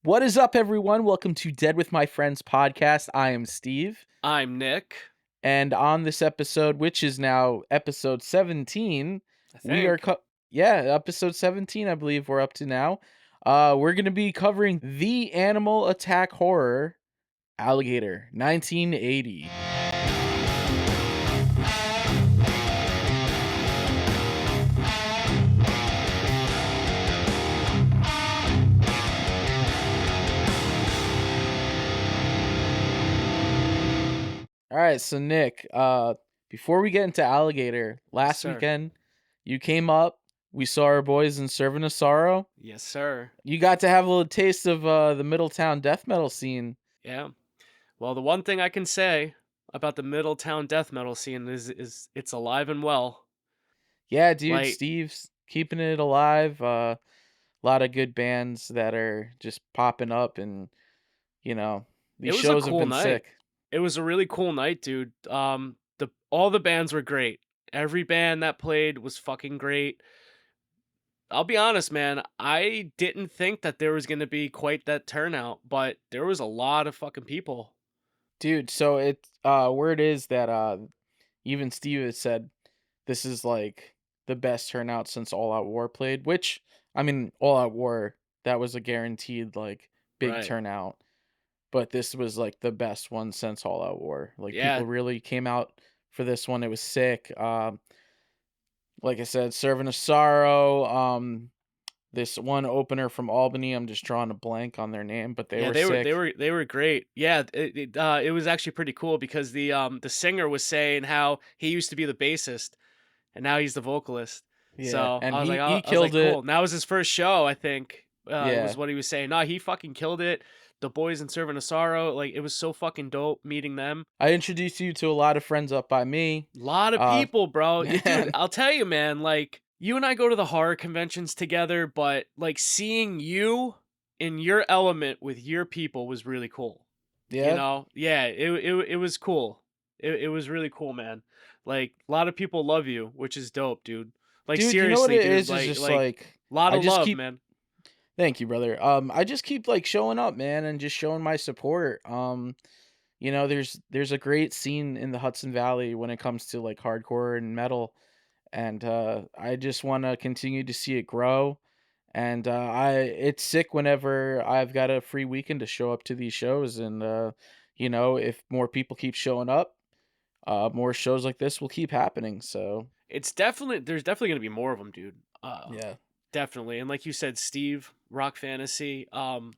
What is up, everyone? Welcome to Dead with My Friends podcast. I am Steve, I'm Nick, and on this episode, which is now episode 17, I we are think. episode 17, I believe we're up to now. We're going to be covering the animal attack horror Alligator 1980. All right, so Nick, before we get into Alligator, Yes, last sir. weekend you came up, we saw our boys in Servant of Sorrow. Yes, sir. You got to have a little taste of the Middletown death metal scene. Yeah. Well, the one thing I can say about the Middletown death metal scene is it's alive and well. Yeah, dude, Like Steve's keeping it alive. A lot of good bands that are just popping up, and you know it these was a shows have cool been night. sick. It was a really cool night, dude. The all the bands were great. Every band that played was fucking great. I'll be honest, man. I didn't think that there was gonna be quite that turnout, but there was a lot of fucking people. Dude, so word is that even Steve has said this is like the best turnout since All Out War played, which I mean All Out War, that was a guaranteed like big Right. turnout. But this was like the best one since All Out War. Like Yeah. people really came out for this one. It was sick. Like I said, Servant of Sorrow. This one opener from Albany. I'm just drawing a blank on their name, but they Yeah, were they were they sick. were they were great. Yeah, it was actually pretty cool because the singer was saying how he used to be the bassist and now he's the vocalist. Yeah, So and I was like, he I was like, killed cool. it. And that was his first show, I think. Was Yeah, what he was saying. No, he fucking killed it. The boys in Servant of Sorrow, like it was so fucking dope meeting them. I introduced you to a lot of friends up by me. Lot of Uh, people, bro. Dude, man, I'll tell you, man. Like you and I go to the horror conventions together, but like seeing you in your element with your people was really cool. yeah, Yeah, it was cool. It was really cool, man. Like a lot of people love you, which is dope, dude. Like dude, you know what seriously, it dude. is? Is Like just like like lot I of just love, keep. man. Thank you, brother. I just keep like showing up, man, and just showing my support. There's a great scene in the Hudson Valley when it comes to like hardcore and metal, and I just want to continue to see it grow. And I it's sick whenever I've got a free weekend to show up to these shows, and if more people keep showing up, more shows like this will keep happening. So There's definitely gonna be more of them, dude. yeah, Definitely. And like you said, Steve, Rock Fantasy. the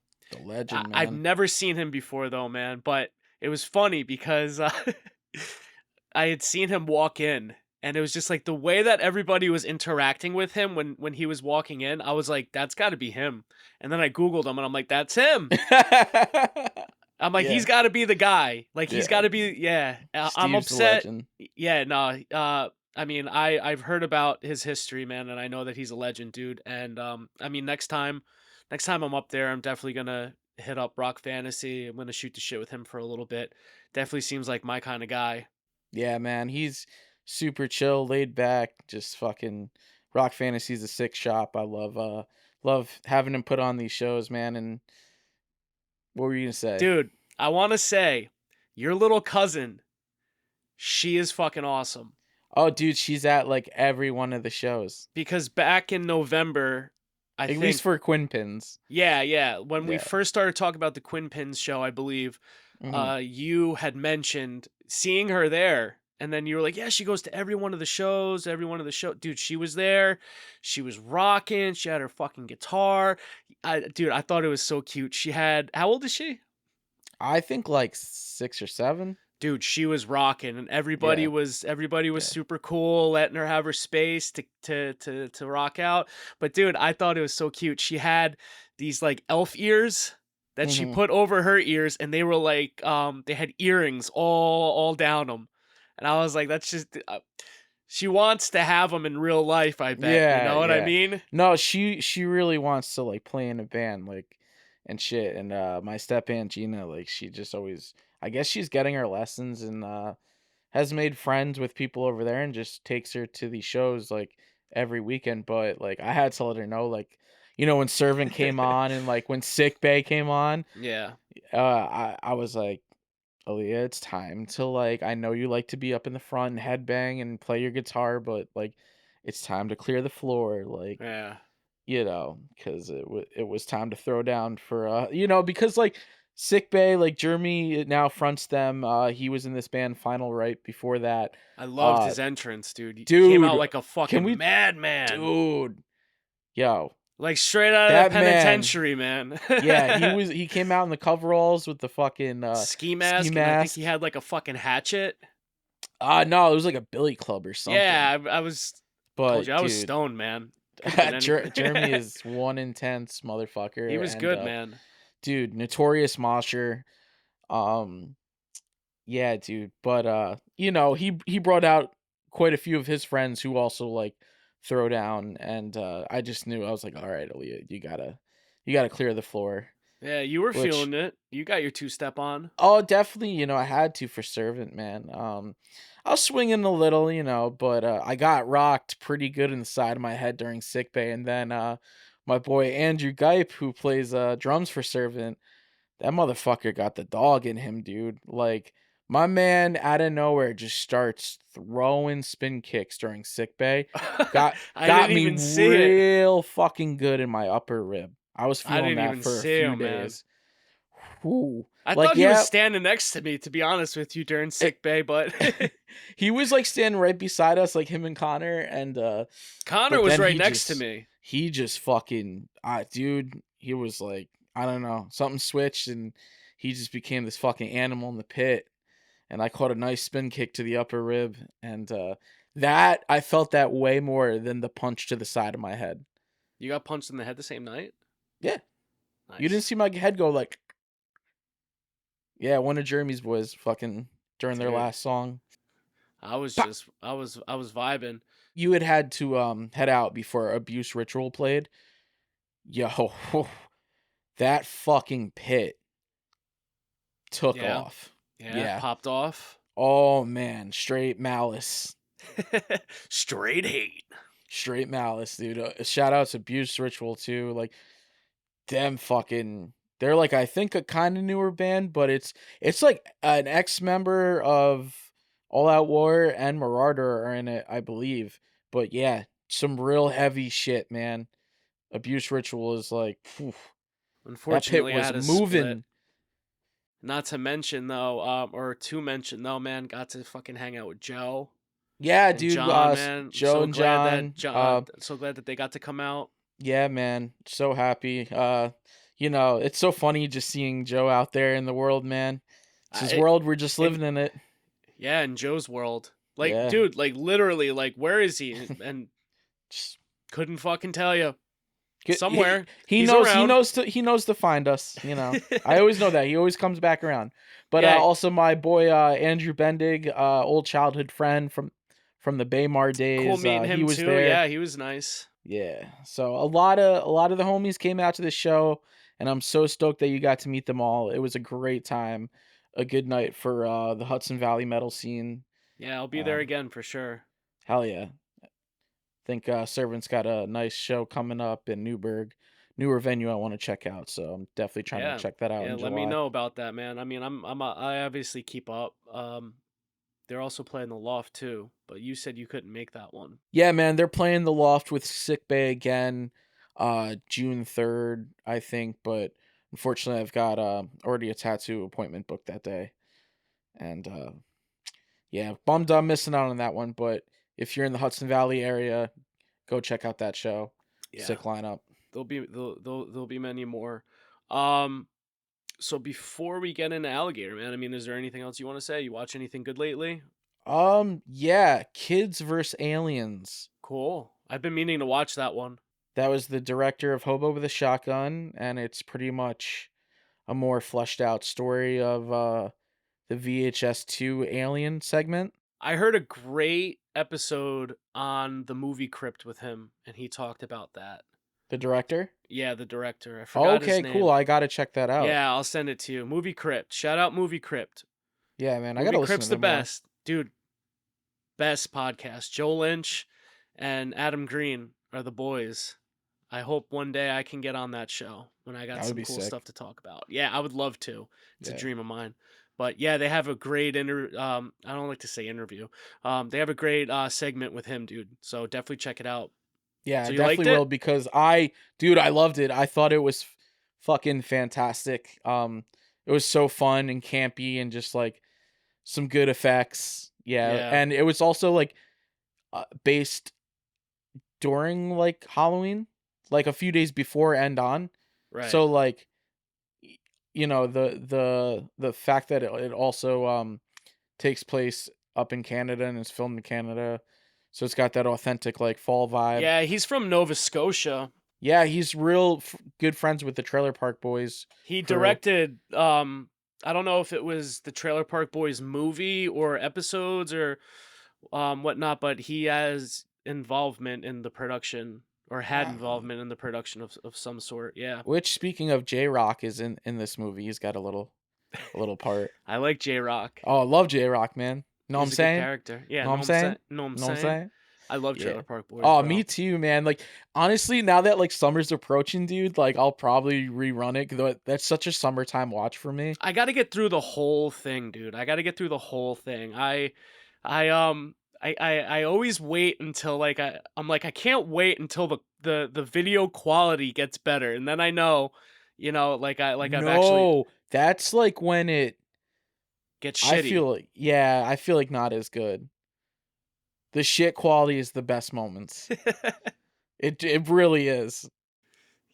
legend, I've man. never seen him before though, man. But it was funny because I had seen him walk in, and it was just like the way that everybody was interacting with him when he was walking in. I was like, "That's got to be him." And then I googled him, and I'm like, "That's him." I'm like, Yeah, "He's got to be the guy. Like, he's got yeah. to be." Yeah, I'm Steve's the upset. legend. Yeah, no. I mean, I've heard about his history, man, and I know that he's a legend, dude. And I mean, next time I'm up there, I'm definitely gonna hit up Rock Fantasy. I'm gonna shoot the shit with him for a little bit. Definitely seems like my kind of guy. Yeah, man, he's super chill, laid back, just fucking Rock Fantasy's a sick shop. I love having him put on these shows, man. And what were you gonna say? Dude, I want to say your little cousin, she is fucking awesome. Oh, dude, she's at like every one of the shows, Because back in November, I at least think, for Quinn Pins. yeah, when we Yeah. first started talking about the Quinn Pins show, I believe, Hmm. you had mentioned seeing her there. And then you were like, yeah, she goes to every one of the shows, every one of the show. Dude, she was there. She was rocking. She had her fucking guitar. Dude, I thought it was so cute. She had, how old is she? I think like 6 or 7. Dude, she was rocking, and Yeah, everybody was yeah. super cool, letting her have her space to rock out. But dude, I thought it was so cute. She had these like elf ears that she Hmm. put over her ears, and they were like they had earrings all down them. And I was like, that's just she wants to have them in real life. I bet. You Yeah, know what I yeah. mean? No, she really wants to like play in a band, like and shit. And my step aunt Gina, like she just always, I guess she's getting her lessons, and has made friends with people over there and just takes her to these shows like every weekend. But like I had to let her know, like when Servant came on and, like, when Sick Bay came on, Yeah. I was like, "Aaliyah, it's time to, like I know you like to be up in the front and headbang and play your guitar, but, like, it's time to clear the floor." Like, Yeah. 'cause it was time to throw down for, because, like, Sick Bay, like, Jeremy now fronts them, he was in this band Final Right before that. I loved Uh, his entrance, dude. He came out dude, like a can fucking we madman. dude, yo, Like straight out of the that man penitentiary, man. yeah, he came out in the coveralls with the fucking, Ski ski mask, and I think he mask. had like a fucking hatchet. No, it was like a billy club or something, Yeah, I was told you but I was dude, stoned, man. Could have been anything. Jeremy is one intense He motherfucker, was and, good, man. dude, notorious mosher, um yeah, dude, but, he brought out quite a few of his friends who also, like, throw down, and, I just knew I was like, "Alright, Aaliyah, you gotta clear the floor," Yeah, you were which feeling it. You got your two-step on. oh, definitely, I had to for Servant, man, I was swinging a little, but, I got rocked pretty good in the side of my head during sick bay, and then, my boy Andrew Gipe, who plays, drums for Servant, that motherfucker got the dog in him, dude. Like, my man out of nowhere just starts throwing spin kicks during sick bay. Got I got didn't me even see it. real fucking good in my upper rib. I was I feeling didn't that even for a see few him, man. days. Whew. I Like, thought he was yeah, standing next to me, to be honest with you, during it, sick bay, but he was like standing right beside us, like him and Connor, and Connor but was then right next to me. he just fucking dude, he was like, I don't know, something switched and he just became this fucking animal in the pit. And I caught a nice spin kick to the upper rib, and that I felt that way more than the punch to the side of my head. You got punched in the head the same night? Yeah, you didn't Nice. see my head go like, yeah, one of Jeremy's boys fucking during their Dude, last song. Pop! I was vibing. You had to head out before Abuse Ritual played. Yo, that fucking pit took Yeah. off. Yeah, Yeah. popped off. Oh man, straight malice. Straight hate. Straight malice, dude. Shout outs Abuse Ritual too. Like, them fucking they're like, I think a kinda newer band, but it's like an ex-member of All Out War and Marauder are in it, I believe. But yeah, some real heavy shit, man. Abuse Ritual is like, phew, that pit Unfortunately, I was had a split. moving. Not to mention though, or to mention though, man, got to fucking hang out with Joe Yeah, and dude, John, man. I'm Joe so and glad that John, so glad that they got to come out. yeah, man, so happy. It's so funny just seeing Joe out there in the world, man. It's his It, world, we're just and living in it. yeah, in Joe's world, like, Yeah. dude, like literally, like, where is he? And Just couldn't fucking tell you. get Somewhere he he's knows around. he knows to find us. I always know that. He always comes back around. But Yeah, also my boy Andrew Bendig, old childhood friend from the Baymar cool days. meeting He him was too. there. Yeah, he was nice. Yeah. So a lot of the homies came out to this show, and I'm so stoked that you got to meet them all. It was a great time, a good night for the Hudson Valley metal scene. Yeah, I'll be there Um, again for sure. hell yeah. Think Servant's got a nice show coming up in Newburgh, newer venue I want to check out. So I'm definitely trying to Yeah, check that out yeah. in Let me July. know about that, man. I mean, I obviously keep up. They're also playing the Loft too, but you said you couldn't make that one. Yeah, man, they're playing the Loft with Sick Bay again, June 3rd, I think. But unfortunately, I've got already a tattoo appointment booked that day, and yeah, bummed I'm missing out on that one. But if you're in the Hudson Valley area, go check out that show. Yeah, Sick lineup. there'll be many more. Um, so before we get into Alligator, man, I mean, is there anything else you want to say? You watch anything good lately? Yeah, Kids vs Aliens. Cool. I've been meaning to watch that one. That was the director of Hobo with a Shotgun, and it's pretty much a more fleshed out story of the VHS 2 Alien segment. I heard a great episode on the movie Crypt with him, and he talked about that. The director. Yeah, the director. I forgot his Okay, cool. name. I gotta check that out. Yeah, I'll send it to you. Movie Crypt. Shout out Movie Crypt. Yeah, man, I gotta Movie listen to Crypt's the them more. best. Dude, best podcast. Joe Lynch and Adam Green are the boys. I hope one day I can get on that show when I got That would some be cool stuff sick. to talk about. Yeah, I would love to. It's a Yeah. dream of mine. But yeah, they have a great I don't like to say interview. They have a great segment with him, dude. So definitely check it out. Yeah, I So you liked definitely will it? because I loved it. I thought it was fucking fantastic. It was so fun and campy and just like some good effects. Yeah, Yeah, and it was also like based during like Halloween, like a few days before and on. right. So like y- the fact that it also takes place up in Canada and is filmed in Canada. So it's got that authentic like fall vibe. Yeah, he's from Nova Scotia. Yeah, he's good friends with the Trailer Park Boys He crew. directed I don't know if it was the Trailer Park Boys movie or episodes or whatnot, but he has involvement in the production or had Wow. involvement in the production of some sort. Yeah. Which speaking of J-Rock is in this movie. He's got a little part. I like J Rock. Oh, I love J-Rock, man. Know what I'm He's a good saying? character. Yeah, Know what know I'm what I'm saying? saying? Know what I'm Know what I'm saying? saying? I love Yeah. Trailer Park Boys, Oh, me bro. too, man. Like honestly, now that like summer's approaching, dude, like I'll probably rerun it because that's such a summertime watch for me. I got to get through the whole thing, dude. I got to get through the whole thing. I um I always wait until like I'm like I can't wait until the video quality gets better, and then I know, I've actually No, that's like when it. get I shitty. feel like yeah, I feel like not as good. The shit quality is the best moments. It really is.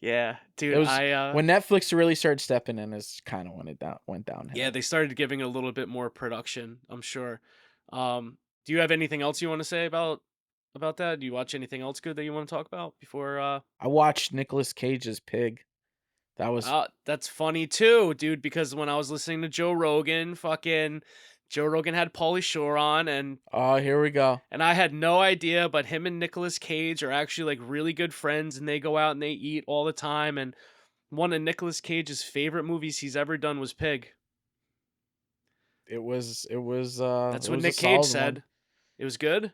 Yeah, It dude. was when Netflix really started stepping in is kind of when went Yeah, downhill. they started giving it a little bit more production, I'm sure. Do you have anything else you want to say about that? Do you watch anything else good that you want to talk about before I watched Nicolas Cage's Pig. That was That's funny too, dude, because when I was listening to Joe Rogan, fucking Joe Rogan had Pauly Shore on oh, here we go. and I had no idea, but him and Nicolas Cage are actually like really good friends and they go out and they eat all the time and one of Nicolas Cage's favorite movies he's ever done was Pig. It That's what was a Nick Cage solid one. said. It was good.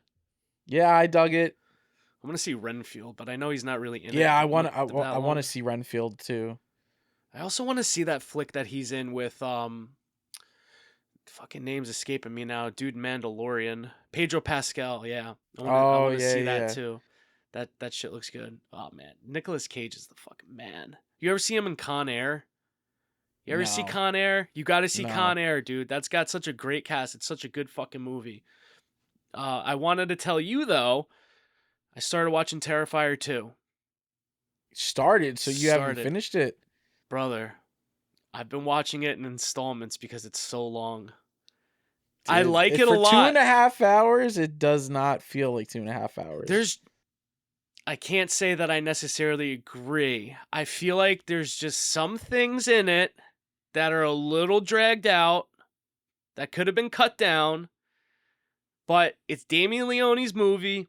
Yeah, I dug it. I'm gonna see Renfield, but I know he's not really in it Yeah, I that want to long. see Renfield too. I also want to see that flick that he's in with fucking name's escaping me now. Dude, Mandalorian, Pedro Pascal. Yeah, I Oh, want to yeah, see yeah, that yeah. too. That shit looks good. Oh man, Nicolas Cage is the fucking man. You ever see him in Con Air? You ever see No. Con Air? You got to see No. Con Air, dude. That's got such a great cast. It's such a good fucking movie. I wanted to tell you though. I started watching Terrifier 2. Started, so you haven't Started, finished it. brother. I've been watching it in installments because it's so long. I Dude, like if it a for two lot. and a half hours, it does not feel like 2.5 hours. There's I can't say that I necessarily agree. I feel like there's just some things in it that are a little dragged out that could have been cut down, but it's Damien Leone's movie.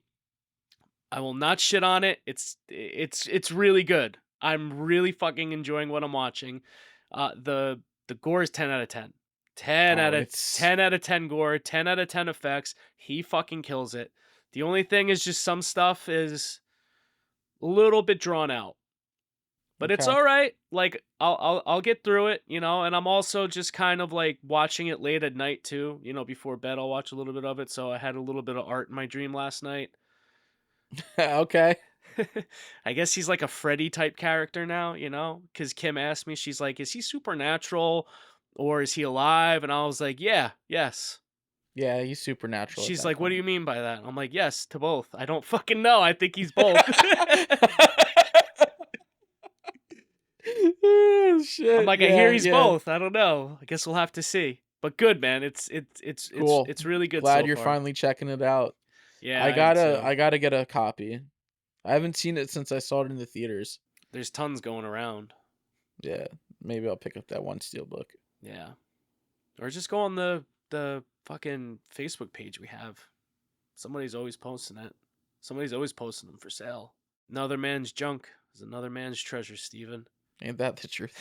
I will not shit on it. It's really good. I'm really fucking enjoying what I'm watching. The gore is 10 out of 10. 10 out Oh, of it's 10 out of 10 gore, 10 out of 10 effects. He fucking kills it. The only thing is just some stuff is a little bit drawn out. But it's okay. all right. Like I'll get through it, and I'm also just kind of like watching it late at night too, before bed I'll watch a little bit of it. So I had a little bit of art in my dream last night. Okay. I guess he's like a Freddy type character now, because Kim asked me, she's like, is he supernatural or is he alive? And I was like, yeah, yes. Yeah, he's supernatural at She's that like, what do point. you mean by that? I'm like, yes, to both. I don't fucking know. I think he's both. Oh, I'm shit. like, I hear Yeah, he's yeah. both. I don't know. I guess we'll have to see. But good, man. Cool. It's really good Glad so you're far. finally checking it out. Yeah, I am too. I gotta get a copy. I haven't seen it since I saw it in the theaters. There's tons going around. Yeah, maybe I'll pick up that one steelbook. Yeah. Or just go on the fucking Facebook page we have. Somebody's always posting it. Somebody's always posting them for sale. Another man's junk is another man's treasure, Steven. Ain't that the truth?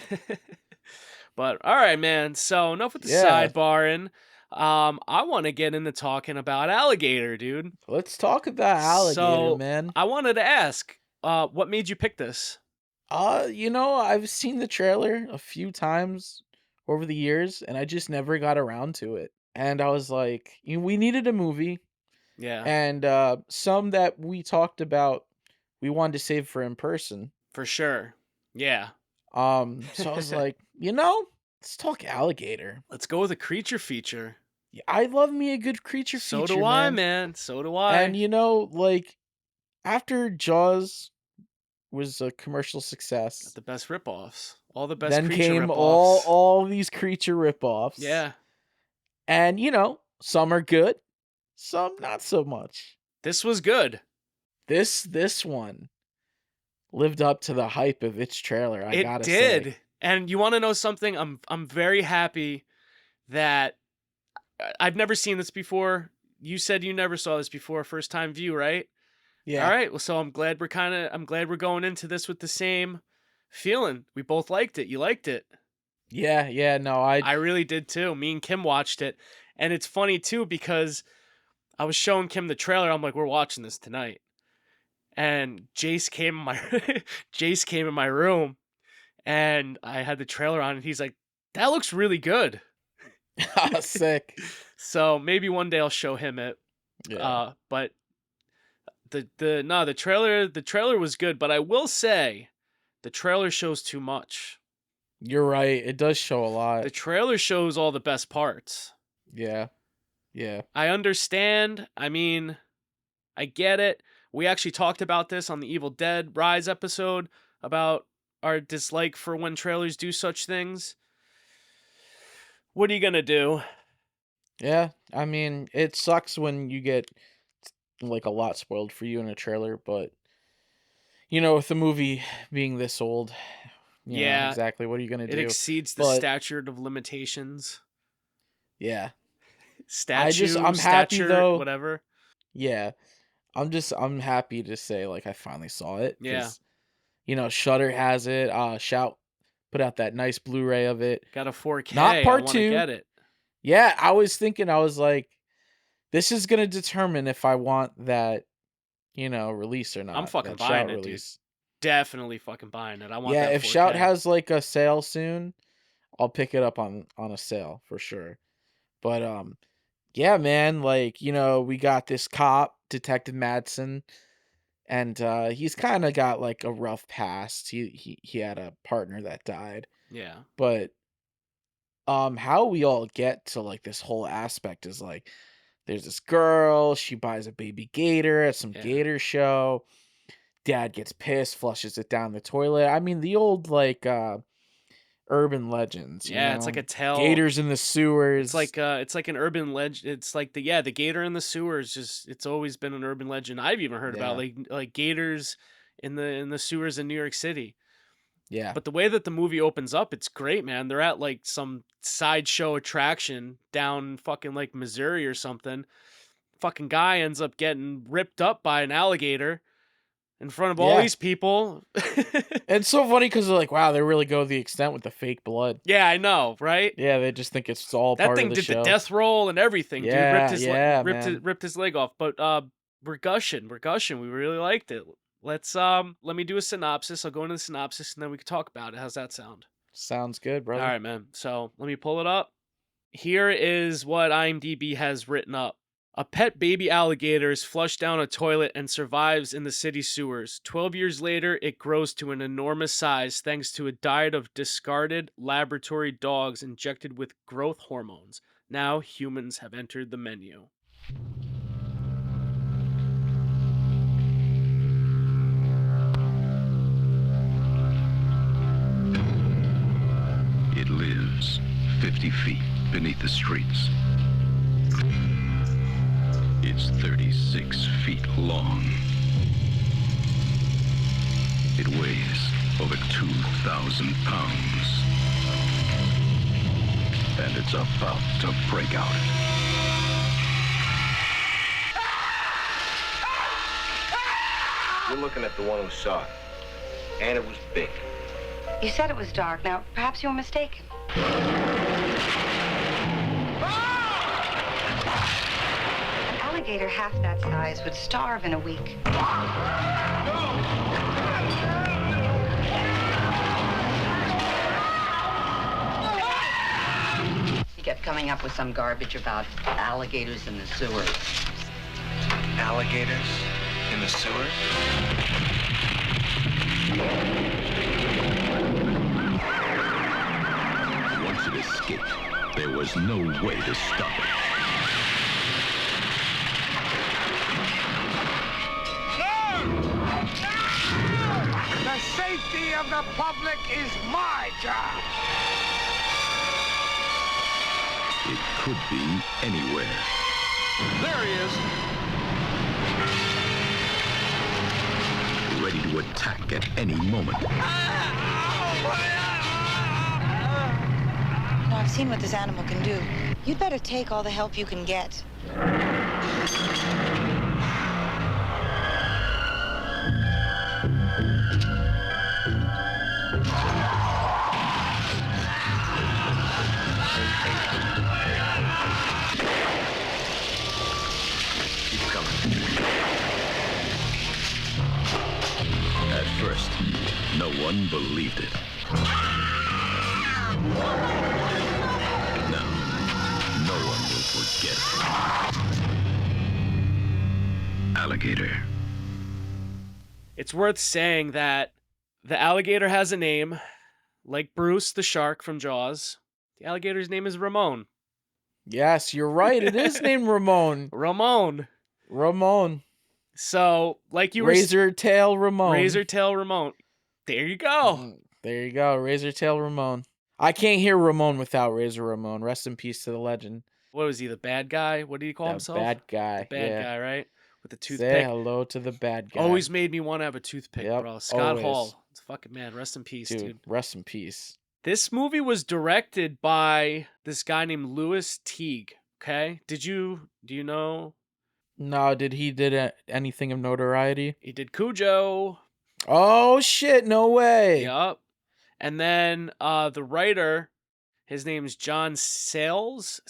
But all right, man. So enough with the Yeah, sidebarring. I want to get into talking about Alligator, dude. let's talk about Alligator, So man. I wanted to ask. what made you pick this? I've seen the trailer a few times over the years, and I just never got around to it. And I was like, we needed a movie, Yeah, and some that we talked about, we wanted to save for in person. for sure. Yeah. So I was like, let's talk Alligator. Let's go with a creature feature. Yeah, I love me a good creature So do feature, I, man. man. So do And I. like after Jaws was a commercial Got success, the best ripoffs. All the best then creature came all ripoffs. all these creature ripoffs. Yeah. And some are good, some not so much. This was good. This one lived up to the hype of its trailer, I It gotta say. did. And you want to know something? I'm very happy that I've never seen this before. You said you never saw this before, first time view, right? All Yeah. right. Well, so I'm glad we're going into this with the same feeling. We both liked it. You liked it. Yeah, yeah, no, I I really did too. Me and Kim watched it. And it's funny too because I was showing Kim the trailer. I'm like, we're watching this tonight. And Jace came in my room and I had the trailer on and he's like, that looks really good. sick. So maybe one day I'll show him it. Yeah. But the trailer was good, but I will say the trailer shows too much. You're right, it does show a lot. The trailer shows all the best parts. Yeah. Yeah. I understand. I mean, I get it. We actually talked about this on the Evil Dead Rise episode about our dislike for when trailers do such things. What are you gonna do? Yeah, I mean, it sucks when you get like a lot spoiled for you in a trailer, but with the movie being this old, Yeah, exactly what are you gonna it do? exceeds the But statute of limitations. yeah, Statue, I'm happy stature, though. whatever. Yeah, I'm happy to say like I finally saw it Yeah, because Shutter has it. Shout put out that nice Blu-ray of it. got a Not 4K. I part want to two. get it. Yeah, I was thinking, I was like, this is gonna determine if I want that release or I'm not, fucking that buying Shout it, dude. release. Definitely fucking buying it. I want Yeah, that if Shout 4K. has like a sale soon, I'll pick it up on a sale for sure. But yeah, man, like, we got this cop, Detective Madsen, and he's kind of got like a rough past. He had a partner that died. Yeah, But how we all get to like this whole aspect is like there's this girl, she buys a baby gator at some yeah, gator show. Dad gets pissed, flushes it down the toilet. I mean, the old like urban legends, yeah. It's like a tale. gators in the sewers. It's like an urban legend. It's like the gator in the sewers. Just it's always been an urban legend. I've even heard about Yeah, like gators in the sewers in New York City. yeah, But the way that the movie opens up, it's great, man. They're at like some sideshow attraction down fucking like Missouri or something. Fucking guy ends up getting ripped up by an alligator in front of all yeah. these people. And it's so funny because they're like, wow, they really go the extent with the fake blood. Yeah, I know, right? Yeah, they just think it's all That part of thing the did the show. death roll and everything, dude. Yeah, yeah, man. Ripped his leg off. But we're gushing. We're gushing. We really liked it. Let's let me do a synopsis. I'll go into the synopsis and then we can talk about it. How's that sound? Sounds good, All brother. right, man. So let me pull it up. Here is what IMDb has written up. A pet baby alligator is flushed down a toilet and survives in the city sewers. 12 years later, it grows to an enormous size thanks to a diet of discarded laboratory dogs injected with growth hormones. Now humans have entered the menu. It lives 50 feet beneath the streets. It's 36 feet long. It weighs over 2,000 pounds. And it's about to break out. You're looking at the one who saw it. And it was big. You said it was dark. Now, perhaps you were mistaken. An alligator half that size would starve in a week. He kept coming up with some garbage about alligators in the sewers. Alligators in the sewers? Once it escaped, there was no way to stop it. The safety of the public is my job. It could be anywhere. There he is. Ready to attack at any moment. Now, I've seen what this animal can do. You'd better take all the help you can get. Keep coming. At first, no one believed it. Now, no one will forget it. Alligator. It's worth saying that the alligator has a name, like Bruce the shark from Jaws. The alligator's name is Ramon. Yes, you're right. It is named Ramon. Ramon. Ramon. So, like you Razor Tail Ramon. Razor Tail Ramon. There you go. There you go. Razor Tail Ramon. I can't hear Ramon without Razor Ramon. Rest in peace to the legend. What was he, the bad guy? What did he call The himself? bad guy. The bad yeah. guy, right? With the Say toothpick. hello to the bad guy. Always made me want to have a toothpick, Yep, bro. Scott always. Hall. It's fucking man. Rest in peace, dude. Rest in peace. This movie was directed by this guy named Louis Teague. Okay? Do you know? No, did he did anything of notoriety? He did Cujo. Oh shit! No way. Yup. And then the writer, his name's John Sayles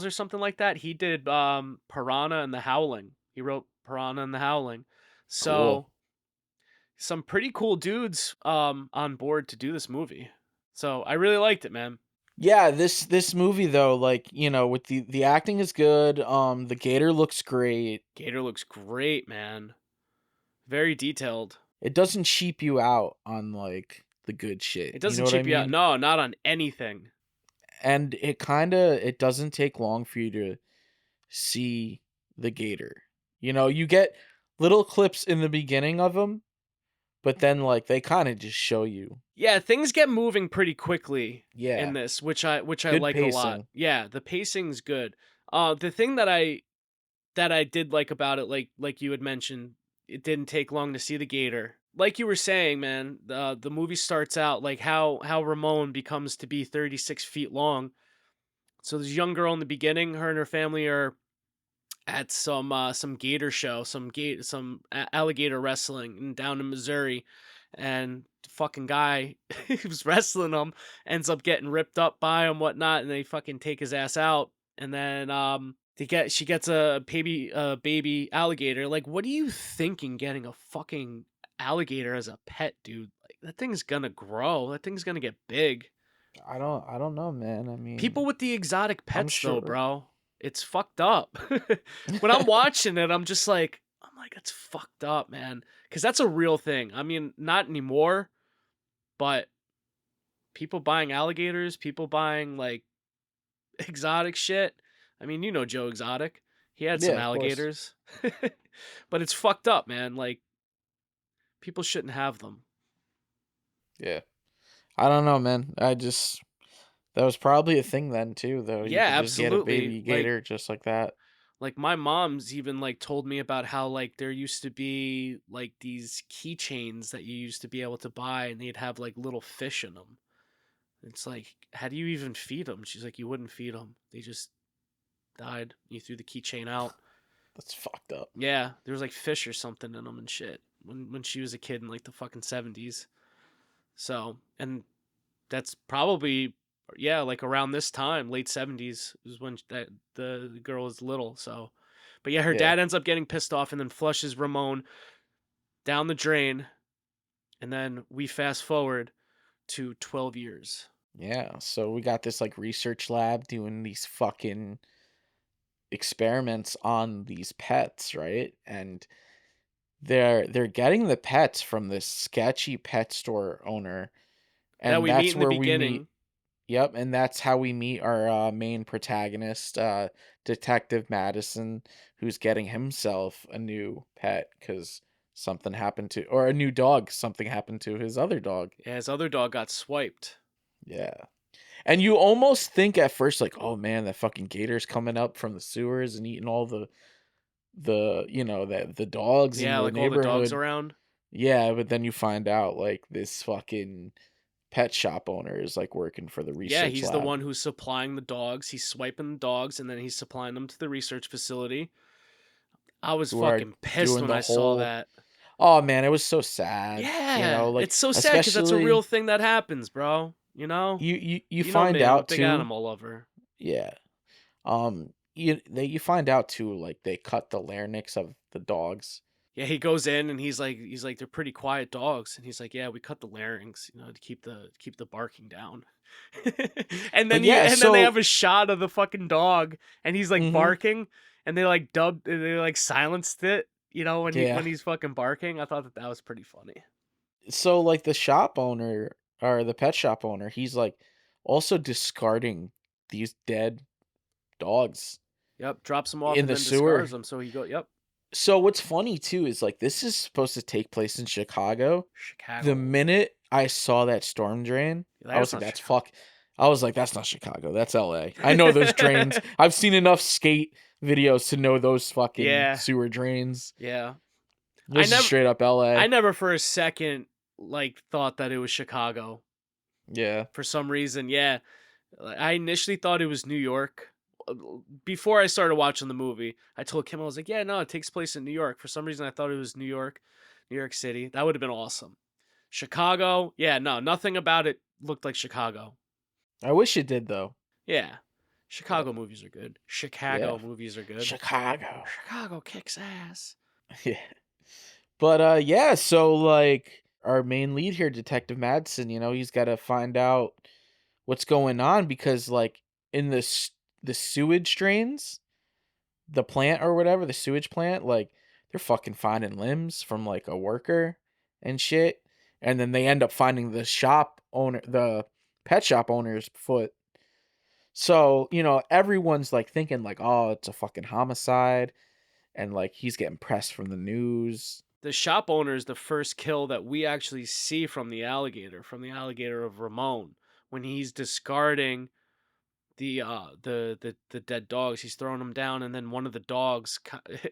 or something like that. He did Piranha and the Howling. He wrote Piranha and the Howling. So Cool. some pretty cool dudes on board to do this movie. So I really liked it, man. Yeah, this movie though, like, you know, with the acting is good. The gator looks great. Gator looks great, man. Very detailed. It doesn't cheap you out on like the good shit. It doesn't you know cheap what I you out. mean? No, not on anything. And it doesn't take long for you to see the gator. You know, you get little clips in the beginning of them, but then like they kind of just show you. Yeah, things get moving pretty quickly Yeah. in this, which I Good like a lot. pacing. Yeah, the pacing's good. The thing that I did like about it, like you had mentioned, it didn't take long to see the gator. Like you were saying, man, the movie starts out like how Ramon becomes to be 36 feet long. So there's a young girl in the beginning. Her and her family are at some gator show, some alligator wrestling down in Missouri, and the fucking guy who's wrestling them ends up getting ripped up by him, whatnot, and they fucking take his ass out, and then she gets a baby alligator. Like, what are you thinking, getting a fucking alligator as a pet, dude? Like, that thing's gonna grow. That thing's gonna get big. I don't know, man. I mean, People with the exotic pets, though, sure. bro, it's fucked up. When I'm watching it, I'm like, that's fucked up, man. Because that's a real thing. I mean, not anymore, but people buying alligators, people buying like exotic shit. I mean, you know Joe Exotic. He had some Yeah, of course. alligators. But it's fucked up, man. Like, people shouldn't have them. Yeah. I don't know, man. That was probably a thing then too, though. You Yeah, could just get a absolutely. baby Like- gator just like that. Like, my mom's even like told me about how like there used to be like these keychains that you used to be able to buy, and they'd have like little fish in them. It's like, how do you even feed them? She's like, you wouldn't feed them. They just died. You threw the keychain out. That's fucked up. Yeah, there was like fish or something in them and shit when she was a kid in like the fucking 70s. So, and that's probably, yeah, like around this time, late 70s is when the girl was little. So But yeah, her Yeah. dad ends up getting pissed off and then flushes Ramon down the drain. And then we fast forward to 12 years. Yeah. So we got this like research lab doing these fucking experiments on these pets, right? And they're getting the pets from this sketchy pet store owner, That and we meet that's in the where we meet. beginning. Yep, and that's how we meet our main protagonist, Detective Madison, who's getting himself a new pet because something happened to, or a new dog. Something happened to his other dog. Yeah, his other dog got swiped. Yeah. And you almost think at first, like, oh man, that fucking gator's coming up from the sewers and eating all the dogs in Yeah, the like all the dogs neighborhood. around. Yeah, but then you find out like this fucking pet shop owner is like working for the Yeah, research he's the lab one who's supplying the dogs. He's swiping the dogs and then he's supplying them to the research facility. I was who are fucking pissed doing when the I saw whole. that. Oh man, it was so sad. Yeah, Like it's so sad because that's a real especially thing that happens, bro. You know? you You know find me, I'm a out big too. animal lover. Yeah. You find out too, like they cut the larynx of the dogs. Yeah, he goes in and he's like they're pretty quiet dogs, and he's like, yeah, we cut the larynx, to keep the barking down. and But then yeah, they so have a shot of the fucking dog, and he's like mhm, barking, and they like silenced it, yeah. when he's fucking barking. I thought that was pretty funny. So like the shop owner or the pet shop owner, he's like also discarding these dead dogs Yep, drops him off in and the then discards sewer. them. So he go, yep, So what's funny too is like this is supposed to take place in Chicago. The Chicago. minute I saw that storm drain, I was That's like, not "That's Chicago. fuck." I was like, "That's not Chicago. That's LA." I know those drains. I've seen enough skate videos to know those fucking Yeah, sewer drains. yeah. I This is never, straight up I LA. never for a second like thought that it was Chicago Yeah. for some reason. Yeah, I initially thought it was New York. Before I started watching the movie, I told Kim, I was like, yeah, no, it takes place in New York. For some reason, I thought it was New York City. That would have been awesome. Chicago, yeah, no, nothing about it looked like Chicago. I wish it did though. Yeah, Yeah. Chicago movies are good. Yeah. Chicago movies are good. Chicago. Chicago kicks ass. Yeah. But yeah, so like our main lead here, Detective Madsen, he's got to find out what's going on because like in the sewage drains, the plant or whatever, the sewage plant, like they're fucking finding limbs from like a worker and shit. And then they end up finding the pet shop owner's foot. So, everyone's like thinking like, oh, it's a fucking homicide. And like he's getting pressed from the news. The shop owner is the first kill that we actually see from the alligator of Ramon, when he's discarding the dead dogs. He's throwing them down, and then one of the dogs,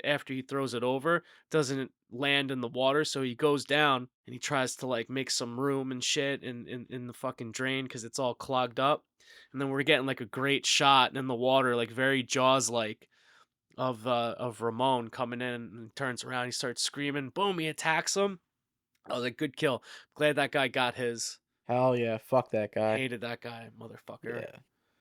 after he throws it over, doesn't land in the water, so he goes down and he tries to like make some room and shit in the fucking drain because it's all clogged up. And then we're getting like a great shot in the water, like very Jaws like, of Ramon coming in, and he turns around, he starts screaming, boom, he attacks him. I was like, good kill. Glad that guy got his. Hell yeah, fuck that guy. Hated that guy, motherfucker. Yeah.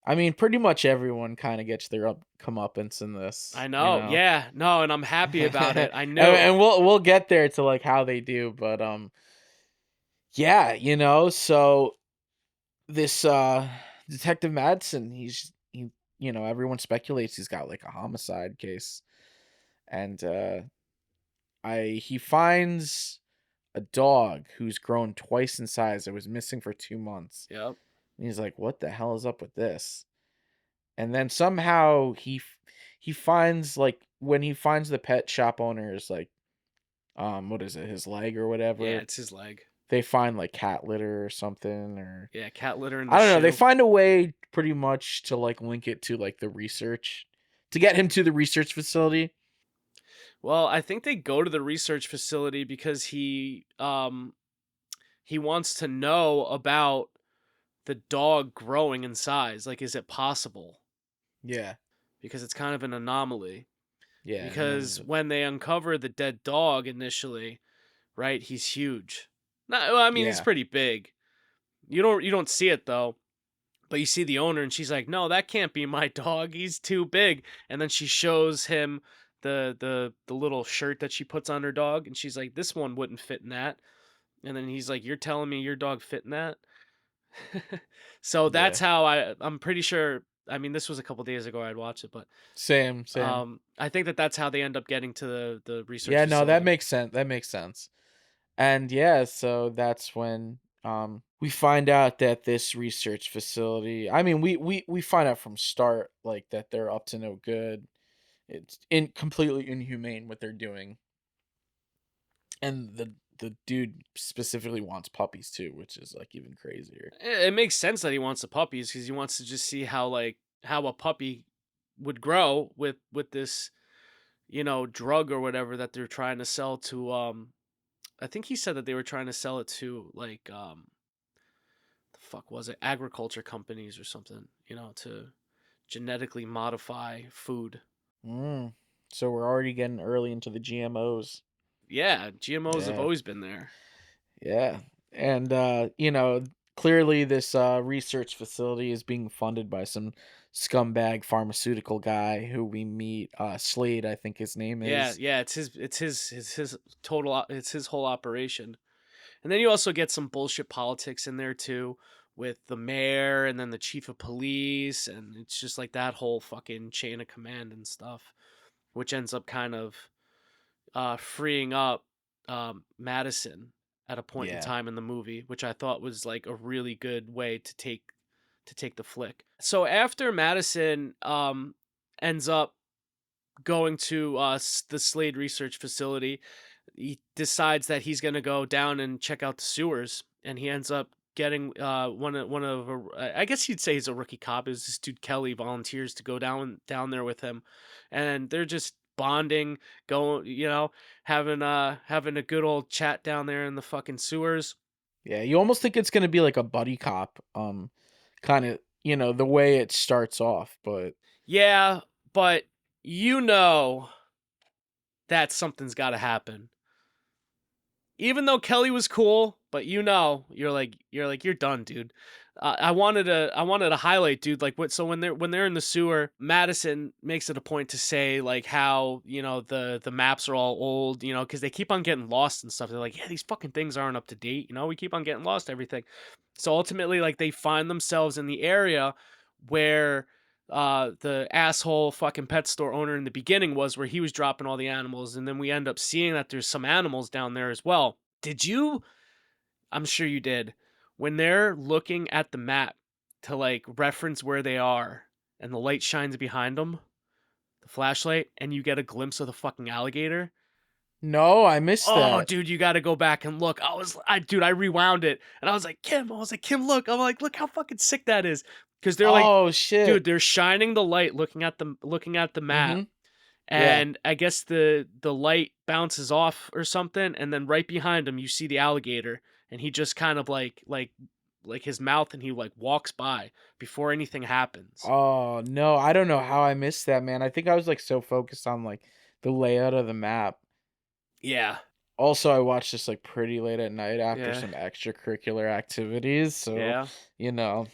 I mean, pretty much everyone kind of gets their comeuppance in this, I know. Yeah. No, and I'm happy about it. I knew. and we'll get there to like how they do, but yeah, so this Detective Madsen, everyone speculates he's got like a homicide case, and he finds a dog who's grown twice in size. It was missing for 2 months. Yep. And he's like, "What the hell is up with this?" And then somehow he finds like when he finds the pet shop owner's like what is it, his leg or Yeah, whatever, it's his leg. they find like cat litter or something, or Yeah, cat litter in the I don't know, they shoe. find a way pretty much to like link it to like the research, to get him to the research facility. Well, I think they go to the research facility because he wants to know about the dog growing in size. Like, is it possible? Yeah. Because it's kind of an anomaly. Yeah. Because when they uncover the dead dog initially, right, he's huge. Well, I mean, he's Yeah. pretty big. You don't see it though, but you see the owner, and she's like, "No, that can't be my dog. He's too big." And then she shows him the little shirt that she puts on her dog, and she's like, "This one wouldn't fit in that." And then he's like, "You're telling me your dog fit in that?" So that's Yeah. how I'm pretty sure. I mean, this was a couple days ago I'd watched it, but Same. I think that that's how they end up getting to the research Yeah, no, that facility. makes sense. That makes sense. And yeah, so that's when we find out that this research facility, I mean, we find out from start like that they're up to no good. It's completely inhumane what they're doing. And the dude specifically wants puppies too, which is like even crazier. It makes sense that he wants the puppies because he wants to just see how how a puppy would grow with this drug or whatever that they're trying to sell to. I think he said that they were trying to sell it to like the fuck was it, agriculture companies or something, to genetically modify food. Mm. So we're already getting early into the GMOs. Yeah, GMOs have Yeah. always been there. Yeah. And clearly this research facility is being funded by some scumbag pharmaceutical guy who we meet, Slade, I think his name Yeah, is. yeah, it's his it's his whole operation. And then you also get some bullshit politics in there too, with the mayor and then the chief of police, and it's just like that whole fucking chain of command and stuff, which ends up kind of freeing up Madison at a point in Yeah. time in the movie, which I thought was like a really good way to take the flick. So after Madison ends up going to the Slade Research Facility, he decides that he's going to go down and check out the sewers, and he ends up getting I guess you'd say he's a rookie cop. Is this dude Kelly volunteers to go down there with him, and they're just bonding, going, having a good old chat down there in the fucking sewers. Yeah, you almost think it's going to be like a buddy cop kind of, the way it starts off, but Yeah, but you know that something's got to happen. Even though Kelly was cool, but you're done, dude. I wanted to highlight, dude, like what. So when they're in the sewer, Madison makes it a point to say like how the maps are all old, because they keep on getting lost and stuff. They're like, yeah, these fucking things aren't up to date, we keep on getting lost, everything. So ultimately, like they find themselves in the area where the asshole fucking pet store owner in the beginning was, where he was dropping all the animals, and then we end up seeing that there's some animals down there as well. Did you? I'm sure you did. When they're looking at the map to like reference where they are, and the light shines behind them, the flashlight, and you get a glimpse of the fucking alligator. no, I missed Oh, that. dude, you got to go back and look. I rewound it, and I was like, Kim, look. I'm like, look how fucking sick that is. Because they're like, Oh dude, shit. they're shining the light, looking at the map, Mhm. Yeah. and I guess the light bounces off or something, and then right behind him you see the alligator, and he just kind of like his mouth, and he like walks by before anything happens. Oh, no, I don't know how I missed that, man. I think I was like so focused on like the layout of the map. Yeah, Also, I watched this like pretty late at night after yeah, some extracurricular activities, so yeah. you know,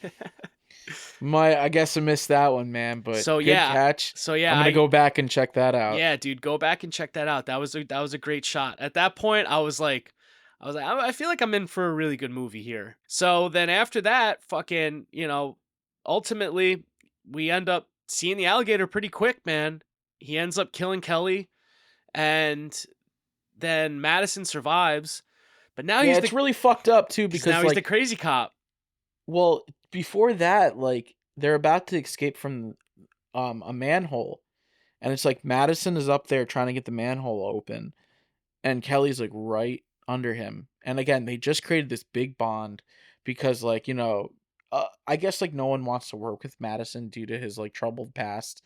I guess I missed that one, man, but So good yeah, catch. so yeah, I'm gonna I go back and check that out. yeah, dude, go back and check that out. That was a great shot. At that point, I was like, I feel like I'm in for a really good movie here. So then after that, fucking, ultimately, we end up seeing the alligator pretty quick, man. He ends up killing Kelly, and then Madison survives, but now Yeah, it's really fucked up too because he's the like, crazy cop. well, before that, like they're about to escape from a manhole, and it's like Madison is up there trying to get the manhole open, and Kelly's like right under him. And again, they just created this big bond because like, I guess like no one wants to work with Madison due to his like troubled past.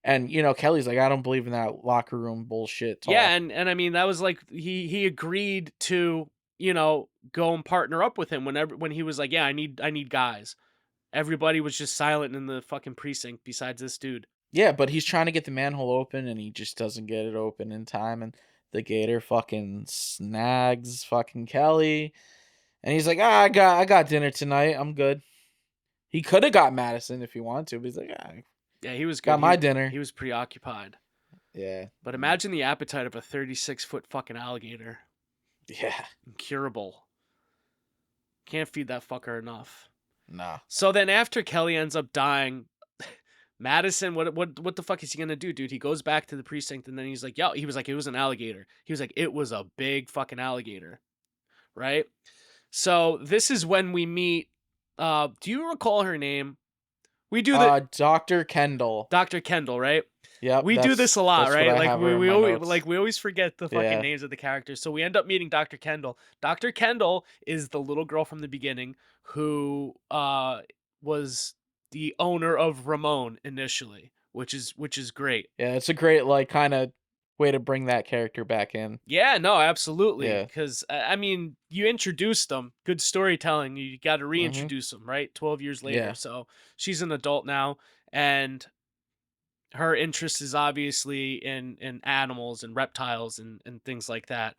And Kelly's like, I don't believe in that locker room bullshit Yeah, talk. and I mean that was like he agreed to go and partner up with him when he was like, yeah, I need guys. Everybody was just silent in the fucking precinct besides this dude. Yeah, but he's trying to get the manhole open and he just doesn't get it open in time, and the gator fucking snags fucking Kelly, and he's like, I got dinner tonight. I'm good. He could have got Madison if he wanted to, but he's like, I Yeah, he was good. got my He dinner. was preoccupied. Yeah. But imagine the appetite of a 36-foot fucking alligator. Yeah. Incurable. Can't feed that fucker enough. Nah. So then after Kelly ends up dying, Madison, what the fuck is he gonna do, dude? He goes back to the precinct and then he's like, yo, he was like, it was an alligator. He was like, it was a big fucking alligator. Right? So this is when we meet, do you recall her name? We do the Dr. Kendall. Dr. Kendall, right? Yep. We do this a lot, That's what right? I Like have her in we my always notes. we always forget the fucking Yeah. names of the characters. So we end up meeting Dr. Kendall. Dr. Kendall is the little girl from the beginning who was the owner of Ramon initially, which is great. Yeah, it's a great like kind of way to bring that character back in. Yeah, no, absolutely. Yeah. Because I mean, you introduced them, good storytelling. You got to reintroduce them, right? 12 years later. Yeah. So she's an adult now, and her interest is obviously in animals and reptiles and things like that.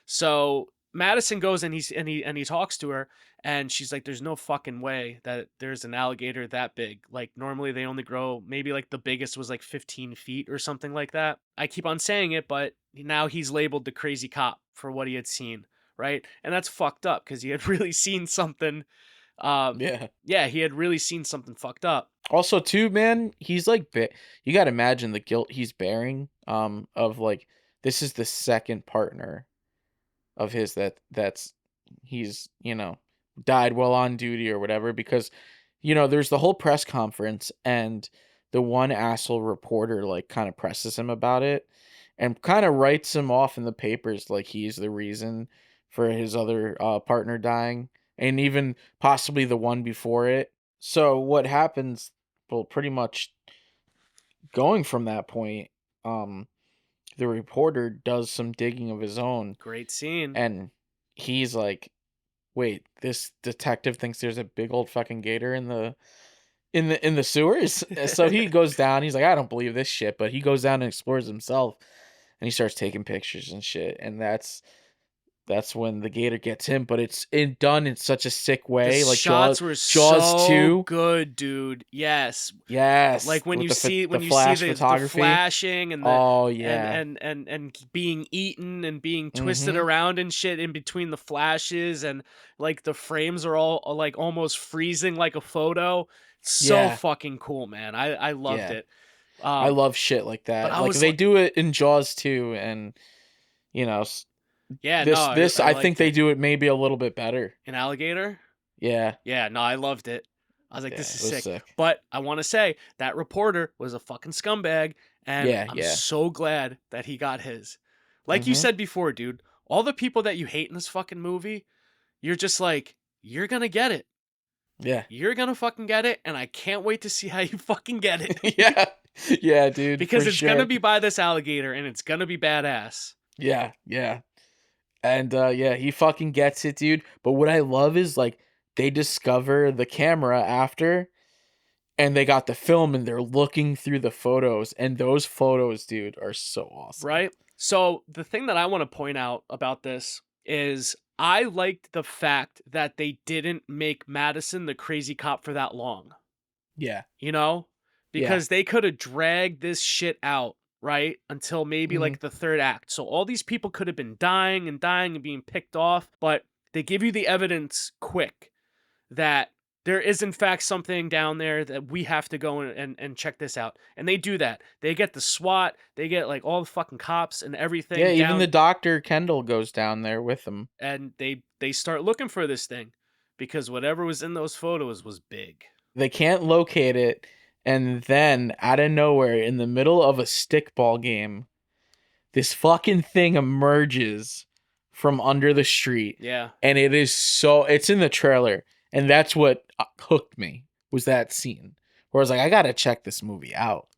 So Madison goes and he talks to her, and she's like, there's no fucking way that there's an alligator that big. Like normally they only grow, maybe like the biggest was like 15 feet or something like that. I keep on saying it, but now he's labeled the crazy cop for what he had seen, right? And that's fucked up because he had really seen something. Yeah. Yeah, he had really seen something fucked up. Also, too, man, he's like, you got to imagine the guilt he's bearing. Of like, this is the second partner of his that's he's died while on duty or whatever, because there's the whole press conference and the one asshole reporter like kind of presses him about it and kind of writes him off in the papers like he's the reason for his other partner dying, and even possibly the one before it. So what happens, well, pretty much going from that point, the reporter does some digging of his own, Great scene. and he's like, wait, this detective thinks there's a big old fucking gator in the sewers. So he goes down, he's like, I don't believe this shit, but he goes down and explores himself, and he starts taking pictures and shit, and that's when the gator gets him, but it's done in such a sick way. The Like shots were Jaws so 2. good, dude. Yes. Yes. Like when with you the see the flash the photography. flashing and the Oh yeah. and being eaten and being twisted Mhm. around and shit in between the flashes, and like the frames are all like almost freezing like a photo. So Yeah. fucking cool, man. I loved Yeah. it. I love shit like but that. I Like was they like, do it in Jaws too, and you know, s- yeah, no, this I I think liked they it. do it maybe a little bit better. An alligator? Yeah. Yeah, no, I loved it. I was like, Yeah, this it is was sick. sick. But I want to say that reporter was a fucking scumbag, and Yeah, I'm yeah. so glad that he got his. Like you Mhm. said before, dude, all the people that you hate in this fucking movie, you're just like, you're gonna get it. Yeah. You're gonna fucking get it, and I can't wait to see how you fucking get it. Yeah. Yeah, dude. Because for it's sure. gonna be by this alligator, and it's gonna be badass. Yeah, yeah. And yeah, he fucking gets it, dude. But what I love is like they discover the camera after, and they got the film and they're looking through the photos, and those photos, dude, are so awesome. Right? So the thing that I want to point out about this is I liked the fact that they didn't make Madison the crazy cop for that long, Yeah. you know? Yeah. Because they could have dragged this shit out, right? Until maybe Mhm. like the third act. So all these people could have been dying and dying and being picked off, but they give you the evidence quick that there is in fact something down there that we have to go and check this out. And they do that. They get the SWAT, they get like all the fucking cops and everything Yeah, down, even the Dr. Kendall goes down there with them. and they start looking for this thing because whatever was in those photos was big. They can't locate it, and then out of nowhere, in the middle of a stickball game, this fucking thing emerges from under the street. Yeah. And it's in the trailer, and that's what hooked me, was that scene where I was like, I gotta check this movie out.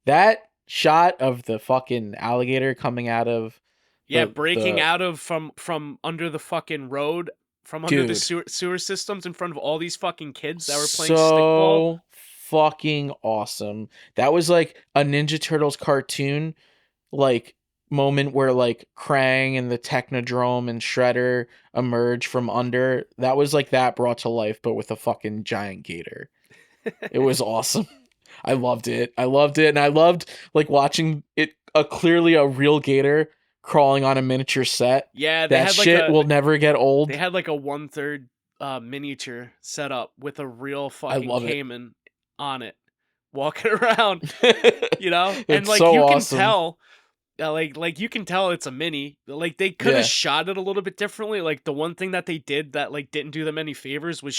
That shot of the fucking alligator coming out of Yeah, the- breaking the- out of from under the fucking road, from under the Dude. sewer systems in front of all these fucking kids that were playing stickball. so fucking awesome. That was like a Ninja Turtles cartoon like moment where like Krang and the Technodrome and Shredder emerge from under. That was like that brought to life, but with a fucking giant gator. It was awesome. I loved it. I loved it, and I loved like watching it. Clearly a real gator crawling on a miniature set. Yeah, That shit will never get they old. had like a 1/3 miniature set up with a real I fucking love it. caiman on it, walking around, and It's like so you can awesome. tell, you can tell it's a mini. Like they could have Yeah, shot it a little bit differently. Like the one thing that they did that like didn't do them any favors was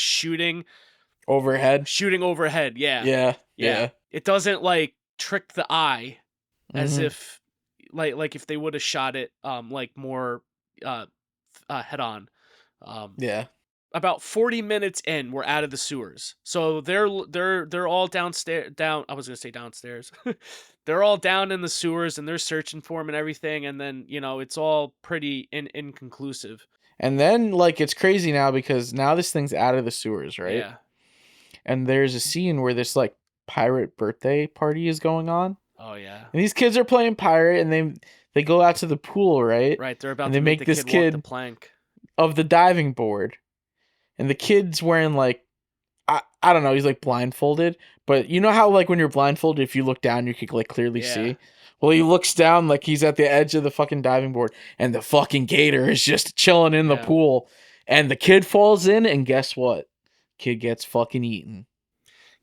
overhead. shooting overhead. Yeah, Yeah, yeah. yeah. It doesn't like trick the eye as Hmm. if if they would have shot it like more uh, head on. Um, Yeah, about 40 minutes in, we're out of the sewers. So they're all downstairs. Down. I was gonna say downstairs. They're all down in the sewers and they're searching for him and everything. And then it's all pretty inconclusive. and then like it's crazy now because now this thing's out of the sewers, right? Yeah. And there's a scene where this like pirate birthday party is going on, Oh yeah. and these kids are playing pirate, and they go out to the pool, right? Right. They're about And to they make make the this kid walk the kid plank. of the diving board, and the kid's wearing like I don't know, he's like blindfolded, but you know how like when you're blindfolded, if you look down, you could like clearly Yeah. see. Well, he looks down like he's at the edge of the fucking diving board, and the fucking gator is just chilling in the Yeah. pool, and the kid falls in, and guess what? Kid gets fucking eaten.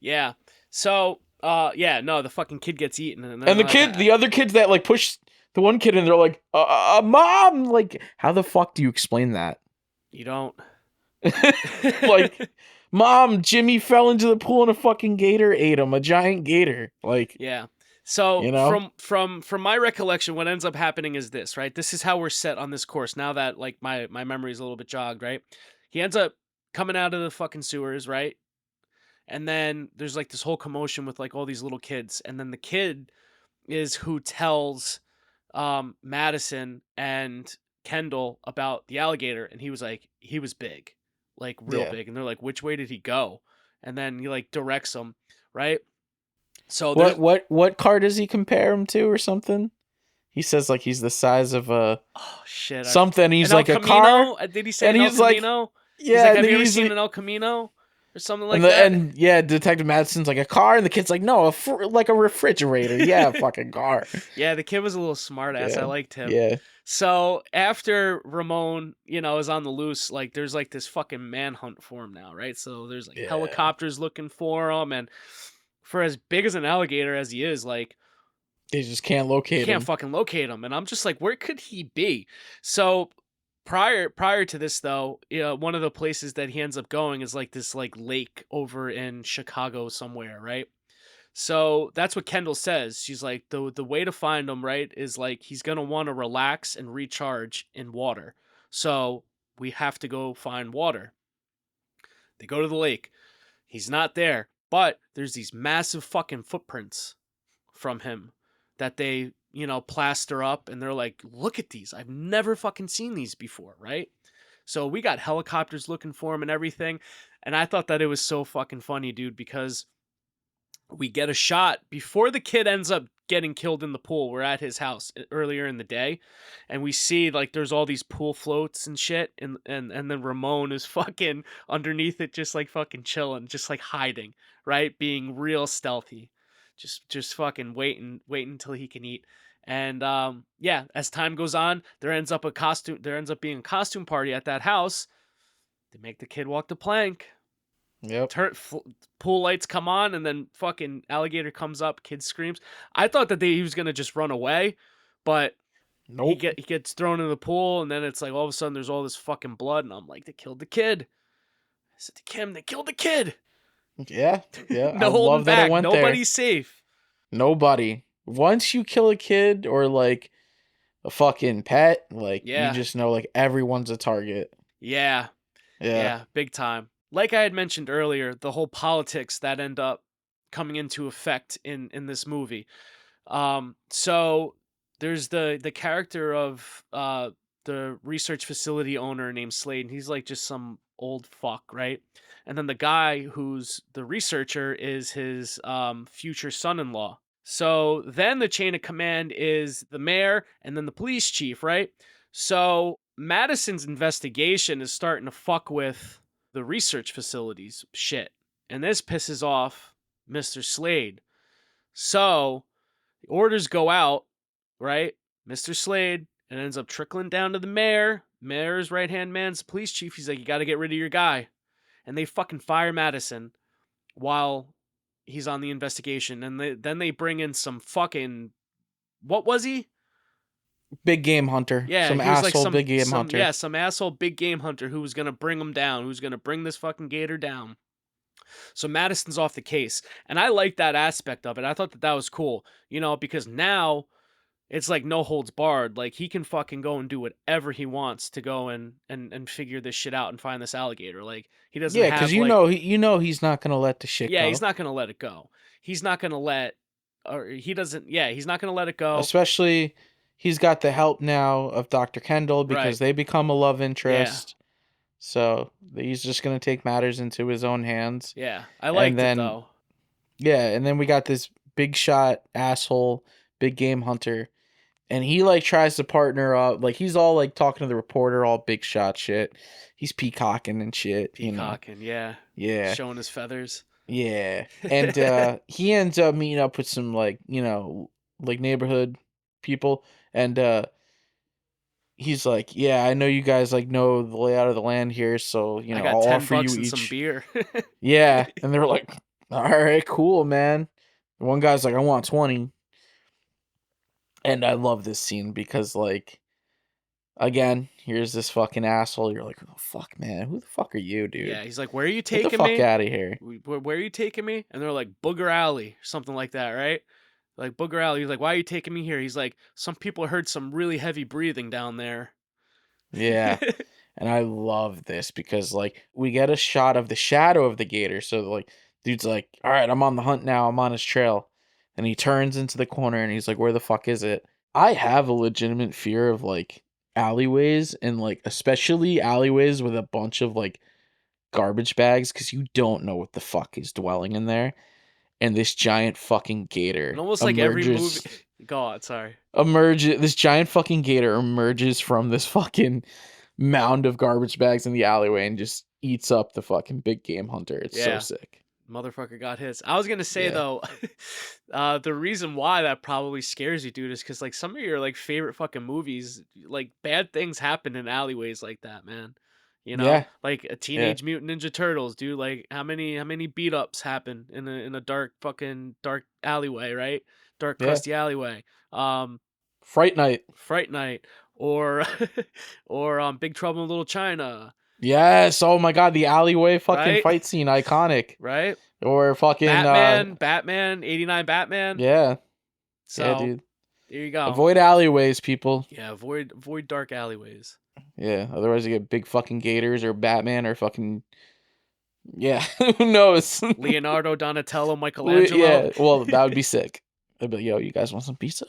Yeah. So yeah, no, the fucking kid gets eaten, and then And the other kids that like push the one kid, and they're like, mom, like, how the fuck do you explain that? you don't. Like, mom, Jimmy fell into the pool and a fucking gator ate him, a giant gator. Like, Yeah. So you know? from my recollection, what ends up happening is this, right? This is how we're set on this course. Now that like my memory is a little bit jogged, right? He ends up coming out of the fucking sewers, right? And then there's like this whole commotion with like all these little kids, and then the kid is who tells Madison and Kendall about the alligator, and he was like, he was big, like real Yeah. big, and they're like, which way did he go? And then he like directs them, right? So there's What car does he compare him to or something? He says like he's the size of a oh shit, something. He's an El like a car, Camino. Did he say and an El he's like, Camino? He's yeah, like, and have then you ever he's seen like, an El Camino or something like and that? yeah, Detective Madison's like a car, and the kid's like, no, like a refrigerator. Yeah, a fucking car. Yeah, the kid was a little smart ass. I Yeah, liked him. yeah, So after Ramon, is on the loose, like there's like this fucking manhunt for him now, right? So there's like yeah. helicopters looking for him, and for as big as an alligator as he is, like They just can't you locate can't him. fucking locate him. And I'm just like, where could he be? So prior to this though, one of the places that he ends up going is like this like lake over in Chicago somewhere, right? So that's what Kendall says. She's like, the way to find him, right, is like he's gonna want to relax and recharge in water. So we have to go find water. They go to the lake. He's not there, but there's these massive fucking footprints from him that they, plaster up, and they're like, look at these. I've never fucking seen these before, right? So we got helicopters looking for him and everything. And I thought that it was so fucking funny, dude, because we get a shot before the kid ends up getting killed in the pool. We're at his house earlier in the day, and we see like there's all these pool floats and shit, and then Ramon is fucking underneath it, just like fucking chilling, just like hiding, right, being real stealthy, just fucking waiting until he can eat. And yeah, as time goes on, there ends up being a costume party at that house. They make the kid walk the plank. Yep. Pool lights come on, and then fucking alligator comes up. Kid screams. I thought that he was gonna just run away, but Nope. he gets thrown in the pool, and then it's like all of a sudden there's all this fucking blood, and I'm like, they killed the kid. I said to Kim, they killed the kid. Yeah. Yeah. No I holding love that back. it went there. Nobody's safe. Nobody. Once you kill a kid or like a fucking pet, like Yeah. you just know like everyone's a target. Yeah. Yeah, big time. Like I had mentioned earlier, the whole politics that end up coming into effect in this movie. So there's the character of the research facility owner named Slade, and he's like just some old fuck, right? And then the guy who's the researcher is his future son-in-law. So then the chain of command is the mayor and then the police chief, right? So Madison's investigation is starting to fuck with the research facilities shit. And this pisses off Mr. Slade. So the orders go out, right? Mr. Slade, and ends up trickling down to the mayor. Mayor's right-hand man's the police chief. He's like, you got to get rid of your guy. And they fucking fire Madison while he's on the investigation. And then they bring in some fucking, what was he? Big game hunter. Yeah, Some he was like asshole big game hunter. some asshole big game hunter who was gonna bring him down, who's gonna bring this fucking gator down. So Madison's off the case, and I like that aspect of it. I thought that was cool, because now it's like no holds barred. Like he can fucking go and do whatever he wants to go and figure this shit out and find this alligator. Like he doesn't Yeah, have because he's not gonna let the shit yeah, go. he's not gonna let it go. He's not gonna let, or he doesn't. Yeah, he's not gonna let it go. Especially, he's got the help now of Dr. Kendall because Right. they become a love Yeah. interest. So he's just gonna take matters into his own hands. Yeah, I liked it though. Yeah, and then we got this big shot asshole, big game hunter, and he like tries to partner up. Like he's all like talking to the reporter, all big shot shit. He's peacocking and shit. Peacocking, yeah. Yeah. Showing his feathers. Yeah. And he ends up meeting up with some like, like neighborhood people, and he's like, "Yeah, I know you guys like know the layout of the land here, so I got I'll 10 offer bucks you and each." some beer. Yeah, and they're like, "All right, cool, man." One guy's like, "I want 20." And I love this scene because, like, again, here's this fucking asshole. You're like, "Oh fuck, man, who the fuck are you, dude? Yeah, he's like, "Where are you Get the taking fuck me? out of here." Where are you taking me?" And they're like, "Booger Alley," or something like that, right? Like Booger Alley. He's like, "Why are you taking me here?" He's like, "Some people heard some really heavy breathing down there." Yeah. And I love this because, like, we get a shot of the shadow of the gator. So, like, dude's like, "All right, I'm on the hunt now. I'm on his trail." And he turns into the corner and he's like, "Where the fuck is it?" I have a legitimate fear of, like, alleyways, and, like, especially alleyways with a bunch of, like, garbage bags, because you don't know what the fuck is dwelling in there. And this giant fucking And gator almost like every movie. emerges. Go on, sorry. This giant fucking gator emerges from this fucking mound of garbage bags in the alleyway and just eats up the fucking big game hunter. It's so Yeah. sick. Motherfucker got hits. I was gonna say Yeah. though, the reason why that probably scares you, dude, is because like some of your like favorite fucking movies, like bad things happen in alleyways like that, man. Yeah. Like a Teenage Mutant Ninja Turtles, dude. Like how many beat ups happen in a dark alleyway, right? Dark Yeah. crusty alleyway. Fright Night. Fright Night, or or Big Trouble in Little China, Yes. Oh my god, the alleyway fucking Right? fight scene, iconic. right? Or fucking Batman, 89 Batman. yeah. So Yeah, dude. there you go. Avoid alleyways, people. Yeah, avoid dark alleyways. Yeah, otherwise you get big fucking gators or Batman or fucking yeah, who knows? Leonardo, Donatello, Michelangelo. Yeah, well, that would be sick. They'd be like, "Yo, you guys want some pizza?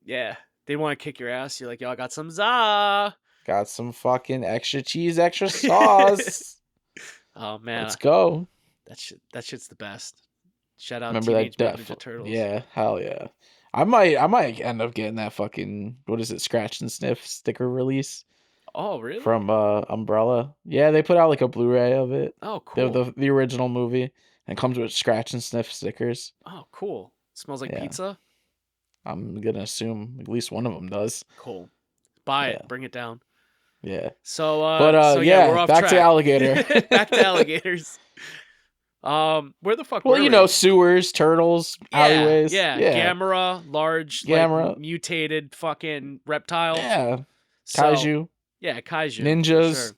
Yeah, they want to kick your ass. You're like, yo, I got some za. Got some fucking extra cheese, extra sauce. Oh man, Let's go." that shit's the best. Shout out Remember Teenage that Mutant Ninja Turtles. Yeah, hell yeah. I might end up getting that fucking, what is it, scratch and sniff sticker release Oh really? from Umbrella. Yeah, they put out like a Blu-ray of it. Oh cool. The original movie, and it comes with scratch and sniff stickers. Oh cool. Smells like Yeah. pizza. I'm gonna assume at least one of them does. Cool. Buy it. Yeah. Bring it down. Yeah. So But yeah, we're off back to track. Alligator. Back to alligators. Where the fuck Well, were we? sewers, turtles, alleyways. Yeah. Gamera, large, Gamera. like mutated fucking reptile. Yeah. So, Kaiju, yeah, kaiju. for ninjas. sure.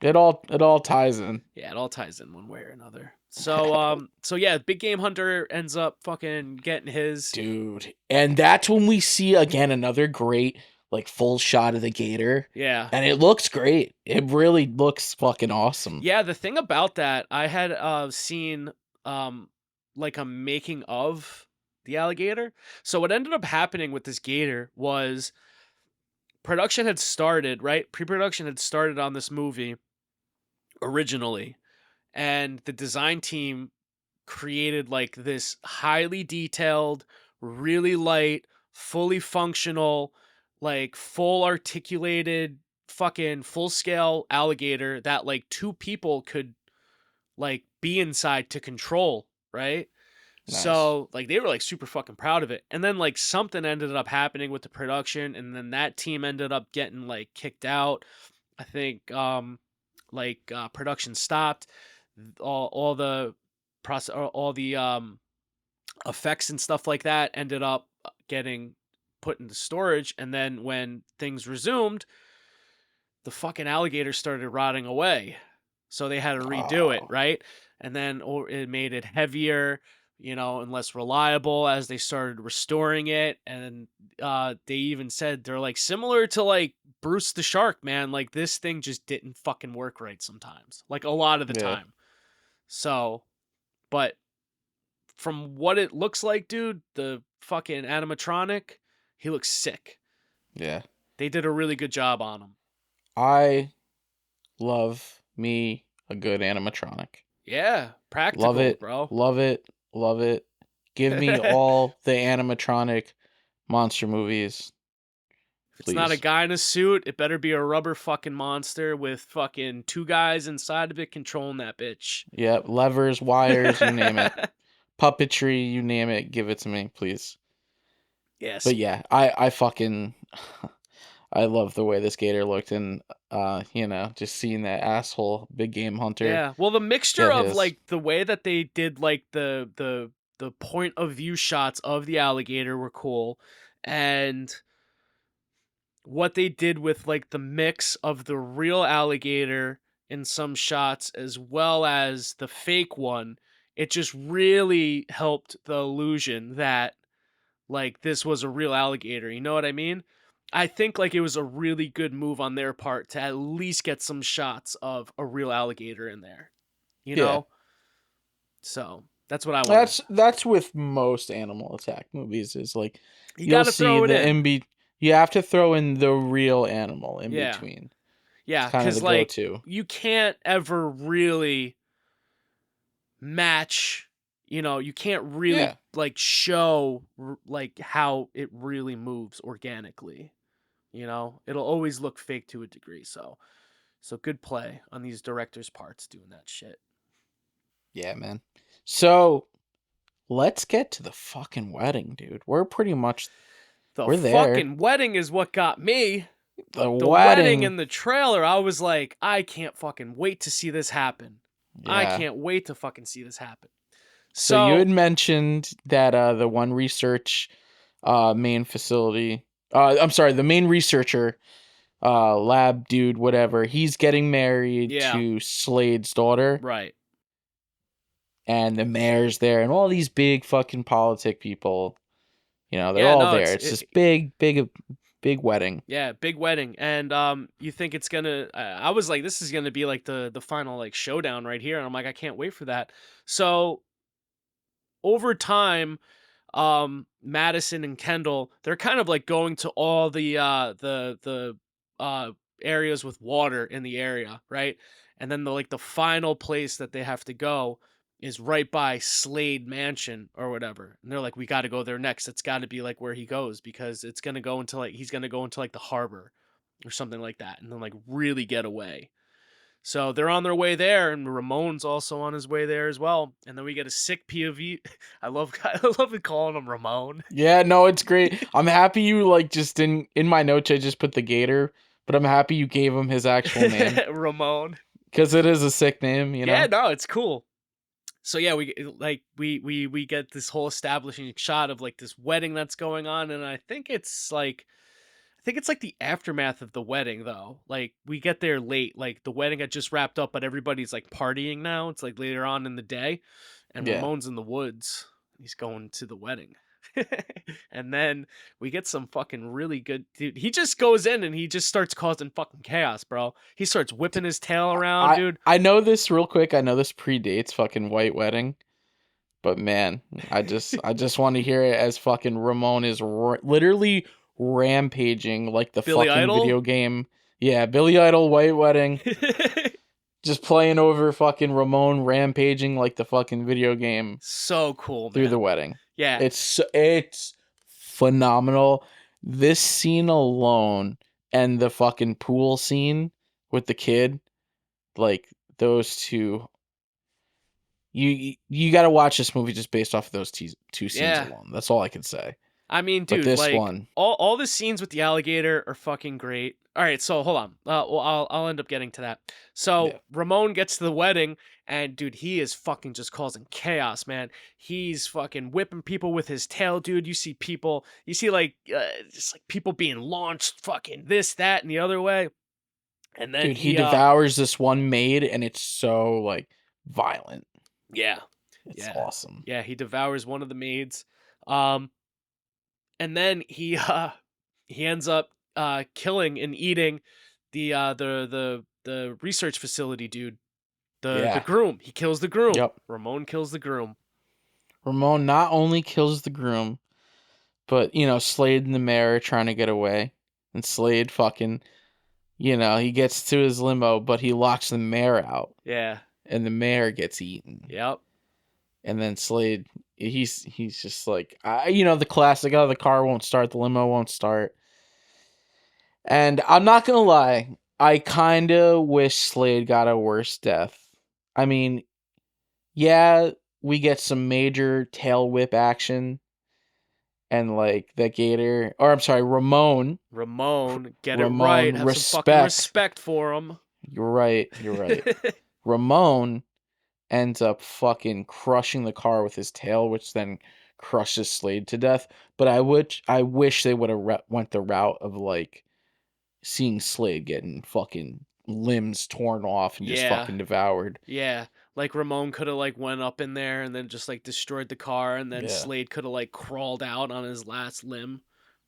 It all ties in. Yeah, it all ties in one way or another. So so yeah, big game hunter ends up fucking getting his Dude. And that's when we see again another great like full shot of the gator. Yeah. And it looks great. It really looks fucking awesome. Yeah, the thing about that, I had seen like a making of the alligator. So what ended up happening with this gator was production had started, right? Pre-production had started on this movie originally, and the design team created like this highly detailed, really light, fully functional, like full articulated fucking full scale alligator that like two people could like be inside to control, right? Nice. So, like, they were, like, super fucking proud of it, and then, like, something ended up happening with the production, and then that team ended up getting, like, kicked out. I think, production stopped. All the all the, effects and stuff like that ended up, getting put into storage, and then when things resumed, the fucking alligator started rotting away. So they had to redo it, Oh, right? And then or it made it heavier, and less reliable as they started restoring it. And they even said they're like similar to like Bruce the Shark, man. Like this thing just didn't fucking work right sometimes, like a lot of the yeah, time. So, but from what it looks like, dude, the fucking animatronic, he looks sick. yeah. They did a really good job on him. I love me a good animatronic. Yeah, Love practical, it, bro. love it, love it. Give me all the animatronic monster movies, If it's not a please. guy in a suit, it better be a rubber fucking monster with fucking two guys inside of it controlling that bitch. Yep, levers, wires, you name it. Puppetry, you name it, give it to me, please. Yes. But yeah, I fucking I love the way this gator looked, and just seeing that asshole big game hunter Yeah. Well, the mixture get of his. like the way that they did like the point of view shots of the alligator were cool, and what they did with like the mix of the real alligator in some shots as well as the fake one, it just really helped the illusion that like this was a real alligator. You know what I mean? I think like it was a really good move on their part to at least get some shots of a real alligator in there. You Yeah. know? So that's what I wanted. That's with most animal attack movies is like You you'll got to see throw it the in. you have to throw in the real animal in Yeah. between. It's Yeah. kind of Cause the like go-to. you can't ever really match, you can't really Yeah. like show like how it really moves organically. It'll always look fake to a degree. So good play on these directors' parts doing that shit. Yeah, man. So, let's get to the fucking wedding, dude. The We're there. fucking wedding is what got me. The The wedding wedding. in the trailer, I was like, I can't fucking wait to see this happen. I Yeah. can't wait to fucking see this happen. So you had So, mentioned that the one research main facility I'm sorry, the main researcher lab dude whatever, he's getting married yeah, to Slade's daughter, right. and the mayor's there and all these big fucking politic people, they're Yeah, all no, there. It's this big wedding. yeah, big wedding. And you think it's gonna I was like, this is gonna be like the final like showdown right here. And I'm like, I can't wait for that. So over time, Madison and Kendall, they're kind of like going to all the areas with water in the area, right? And then the final place that they have to go is right by Slade Mansion or whatever. And they're like, we got to go there next. It's got to be like where he goes because it's going to go into like he's going to go into like the harbor or something like that and then like really get away. So they're on their way there, and Ramon's also on his way there as well. And then we get a sick POV. I love it calling him Ramon. Yeah, no, it's great. I'm happy you like just didn't in my notes I just put the gator, but I'm happy you gave him his actual name Ramon. because it is a sick name. Yeah, no, it's cool. So yeah, we get this whole establishing shot of like this wedding that's going on, and I think it's like the aftermath of the wedding though. Like we get there late, like the wedding had just wrapped up, but everybody's like partying now. It's like later on in the day, and Yeah. Ramon's in the woods. He's going to the wedding. And then we get some fucking really good dude. He just goes in and he just starts causing fucking chaos, bro. He starts whipping his tail around, I dude. I know this real quick. I know this predates fucking White Wedding, but man, I just want to hear it as fucking Ramon is literally rampaging like the Billy fucking Idol. video game. Yeah, Billy Idol White Wedding, just playing over fucking Ramon rampaging like the fucking video game So cool, through the man. wedding. Yeah. It's phenomenal. This scene alone and the fucking pool scene with the kid, like those two. you got to watch this movie just based off of those two scenes Yeah. alone. That's all I can say. I mean, But dude, this like one, all the scenes with the alligator are fucking great. All right, so hold on. Well, I'll end up getting to that. So yeah, Ramon gets to the wedding, and dude, he is fucking just causing chaos, man. He's fucking whipping people with his tail, dude. You see people, like just like people being launched, fucking this, that, and the other way. And then dude, he he, devours this one maid, and it's so like violent. yeah, It's yeah, awesome. yeah, he devours one of the maids. Um, and then he ends up killing and eating the research facility dude, the Yeah. groom. He kills the groom. Yep. Ramon kills the groom. Ramon not only kills the groom, but Slade and the mayor are trying to get away, and Slade fucking he gets to his limo, but he locks the mayor out, Yeah. and the mayor gets eaten. Yep. And then Slade, he's just like, the classic, oh, the car won't start, the limo won't start. And I'm not gonna lie, I kind of wish Slade got a worse death. I mean, yeah, we get some major tail whip action, and like that Gator, or I'm sorry, Ramon, Get it right. Ramon, Have some fucking respect for him. You're right. Ramon ends up fucking crushing the car with his tail, which then crushes Slade to death. But I wish they would have went the route of like seeing Slade getting fucking limbs torn off and just Yeah. fucking devoured. Yeah. Like Ramon could have like went up in there and then just like destroyed the car, and then Yeah. Slade could have like crawled out on his last limb,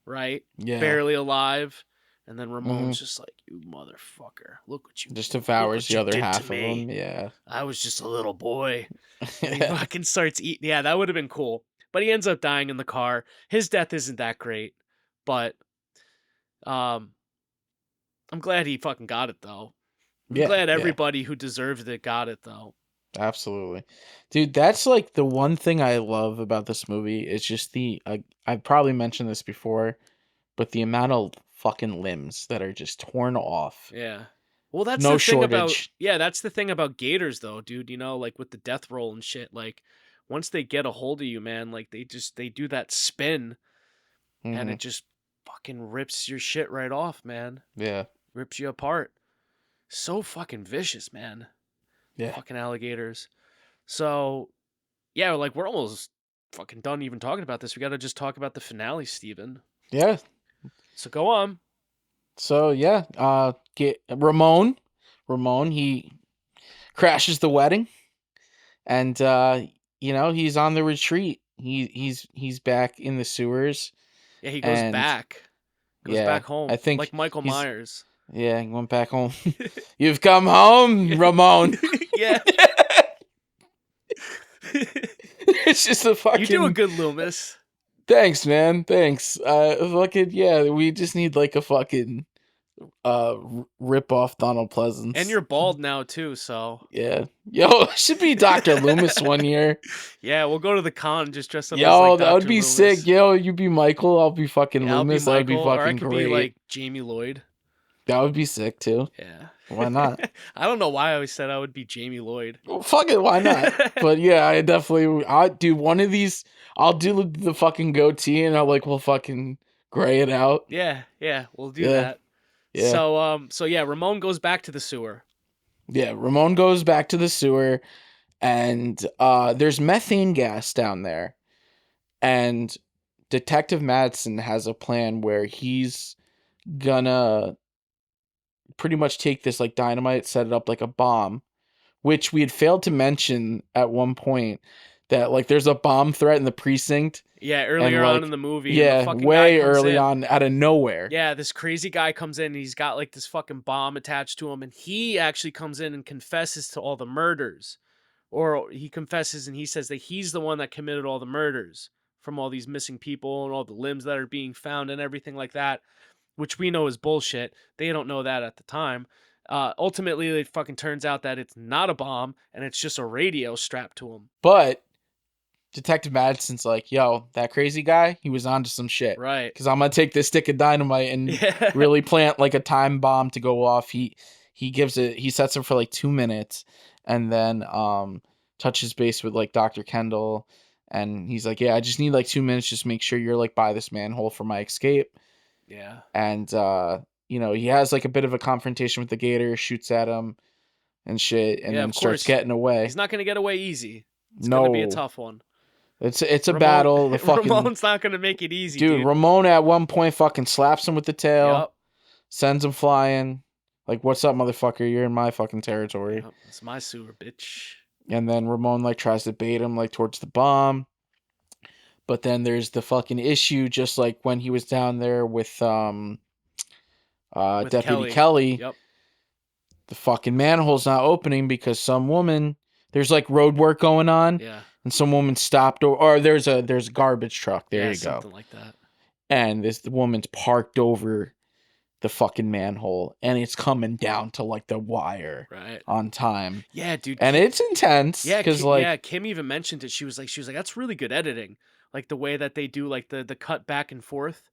right? Yeah. Barely alive. And then Ramon's just like, you motherfucker, look what you Just look devours what the you other did half to of me. him. Yeah. I was just a little boy. And he fucking starts eating. Yeah, that would have been cool. But he ends up dying in the car. His death isn't that great, but I'm glad he fucking got it though. I'm glad everybody who deserved it got it though. Absolutely. Dude, that's like the one thing I love about this movie is just I've probably mentioned this before, but the amount of fucking limbs that are just torn off. Yeah. Well, that's No the thing about shortage. that's the thing about gators though, dude, like with the death roll and shit, like once they get a hold of you, man, like they do that spin and Mhm. it just fucking rips your shit right off, man. Yeah. Rips you apart. So fucking vicious, man. Yeah. Fucking alligators. So, yeah, like we're almost fucking done even talking about this. We got to just talk about the finale, Steven. Yeah. So go on. So yeah, get Ramon, he crashes the wedding, and he's on the retreat. He's back in the sewers. Yeah, he goes back. Goes back home. I think like Michael Myers. Yeah, he went back home. You've come home, Ramon. Yeah. It's just a fucking. You do a good Loomis. Thanks, man. Thanks. Fucking yeah. We just need like a fucking rip off Donald Pleasance. And you're bald now too, so yeah. Yo, should be Dr. Loomis one year. Yeah, we'll go to the con just dress up as Yo, like that Dr. would be Loomis. sick. Yo, you be Michael. I'll be fucking Yeah, Loomis. I'll That would be be Michael, fucking or I could great. be like Jamie Lloyd. That would be sick too. Yeah. Why not? I don't know why I always said I would be Jamie Lloyd. Well, fuck it, why not? But yeah, I do one of these. I'll do the fucking goatee, and we'll fucking gray it out. Yeah, we'll do that. Yeah. So yeah, Ramon goes back to the sewer. Yeah, Ramon goes back to the sewer, and there's methane gas down there, and Detective Madsen has a plan where he's gonna pretty much take this like dynamite, set it up like a bomb, which we had failed to mention at one point that like there's a bomb threat in the precinct. Yeah, earlier on in the movie. Yeah, the fucking way guy comes early in. on, out of nowhere. Yeah, this crazy guy comes in and he's got like this fucking bomb attached to him, and he actually comes in and confesses to all the murders. Or he confesses and he says that he's the one that committed all the murders from all these missing people and all the limbs that are being found and everything like that, which we know is bullshit. They don't know that at the time. Ultimately, it fucking turns out that it's not a bomb and it's just a radio strapped to him. But Detective Madsen's like, yo, that crazy guy, he was onto some shit. Right. Because I'm going to take this stick of dynamite and really plant like a time bomb to go off. He sets it for like 2 minutes. And then touches base with like Dr. Kendall, and he's like, "Yeah, I just need like 2 minutes, just make sure you're like by this manhole for my escape." Yeah. And he has like a bit of a confrontation with the gator, shoots at him and shit, and Yeah, then of starts course. getting away. He's not gonna get away easy. It's gonna be a No, tough one. it's a Ramon battle. The fucking Ramon's not gonna make it easy, dude, dude. Ramon at one point fucking slaps him with the tail, Yep. sends him flying. Like, what's up, motherfucker? You're in my fucking territory. Yep. It's my sewer, bitch. And then Ramon like tries to bait him like towards the bomb. But then there's the fucking issue, just like when he was down there with With Deputy Kelly. Kelly. Yep. The fucking manhole's not opening because some woman, there's like road work going on, Yeah. and some woman stopped, or there's a garbage truck. There Yeah, you go. something like that. And the woman's parked over the fucking manhole, and it's coming down to like the wire Right. on time. Yeah, dude. And it's intense Yeah, because like yeah, Kim even mentioned it. She was like, that's really good editing. Like the way that they do like the cut back and forth.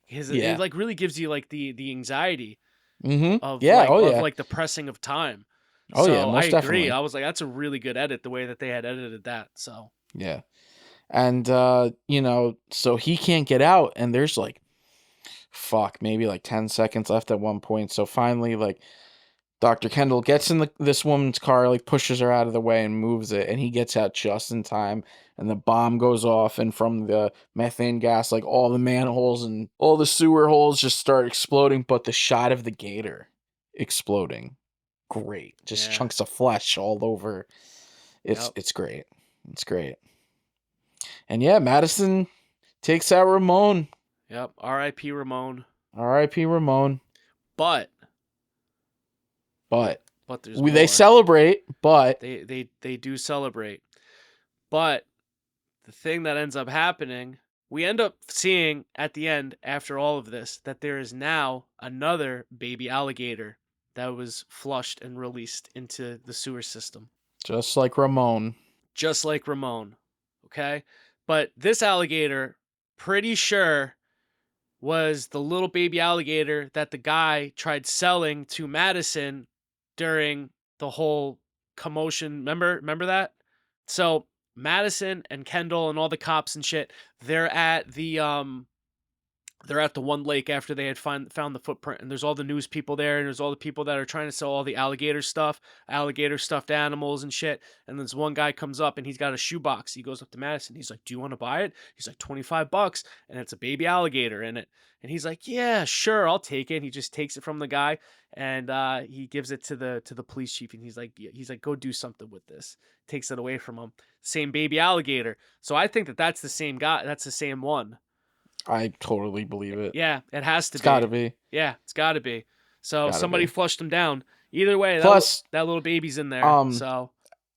yeah, It like really gives you like the anxiety yeah, oh of yeah, like the pressing of time. oh yeah, So I most agree. definitely, I was like, that's a really good edit, the way that they had edited that. So yeah. And so he can't get out, and there's like maybe like 10 seconds left at one point. So finally, like, Dr. Kendall gets in this woman's car, like pushes her out of the way and moves it, and he gets out just in time. And the bomb goes off, and from the methane gas, like all the manholes and all the sewer holes just start exploding. But the shot of the gator exploding, great, just yeah. chunks of flesh all over. Yep. It's great, it's great. And yeah, Madison takes out Ramon. Yep. R.I.P. Ramon. R.I.P. Ramon. But there's more. They celebrate, but They do celebrate. But the thing that ends up happening, we end up seeing at the end, after all of this, that there is now another baby alligator that was flushed and released into the sewer system. just like Ramon. Just like Ramon. Okay? But this alligator, pretty sure, was the little baby alligator that the guy tried selling to Madison during the whole commotion. Remember that? So Madison and Kendall and all the cops and shit, they're at the one lake after they had found the footprint, and there's all the news people there, and there's all the people that are trying to sell all the alligator stuff, alligator stuffed animals and shit. And this one guy comes up and he's got a shoebox. He goes up to Madison. He's like, "Do you want to buy it?" He's like, $25, and it's a baby alligator in it. And he's like, "Yeah, sure, I'll take it." And he just takes it from the guy, and he gives it to the police chief, and he's like, "Go do something with this." Takes it away from him. Same baby alligator. So I think that that's the same guy. That's the same one. I totally believe it. Yeah, it has to It's be. gotta be. Yeah, it's got to be. So Gotta somebody be. flushed him down. Either way, Plus, that little baby's in there. So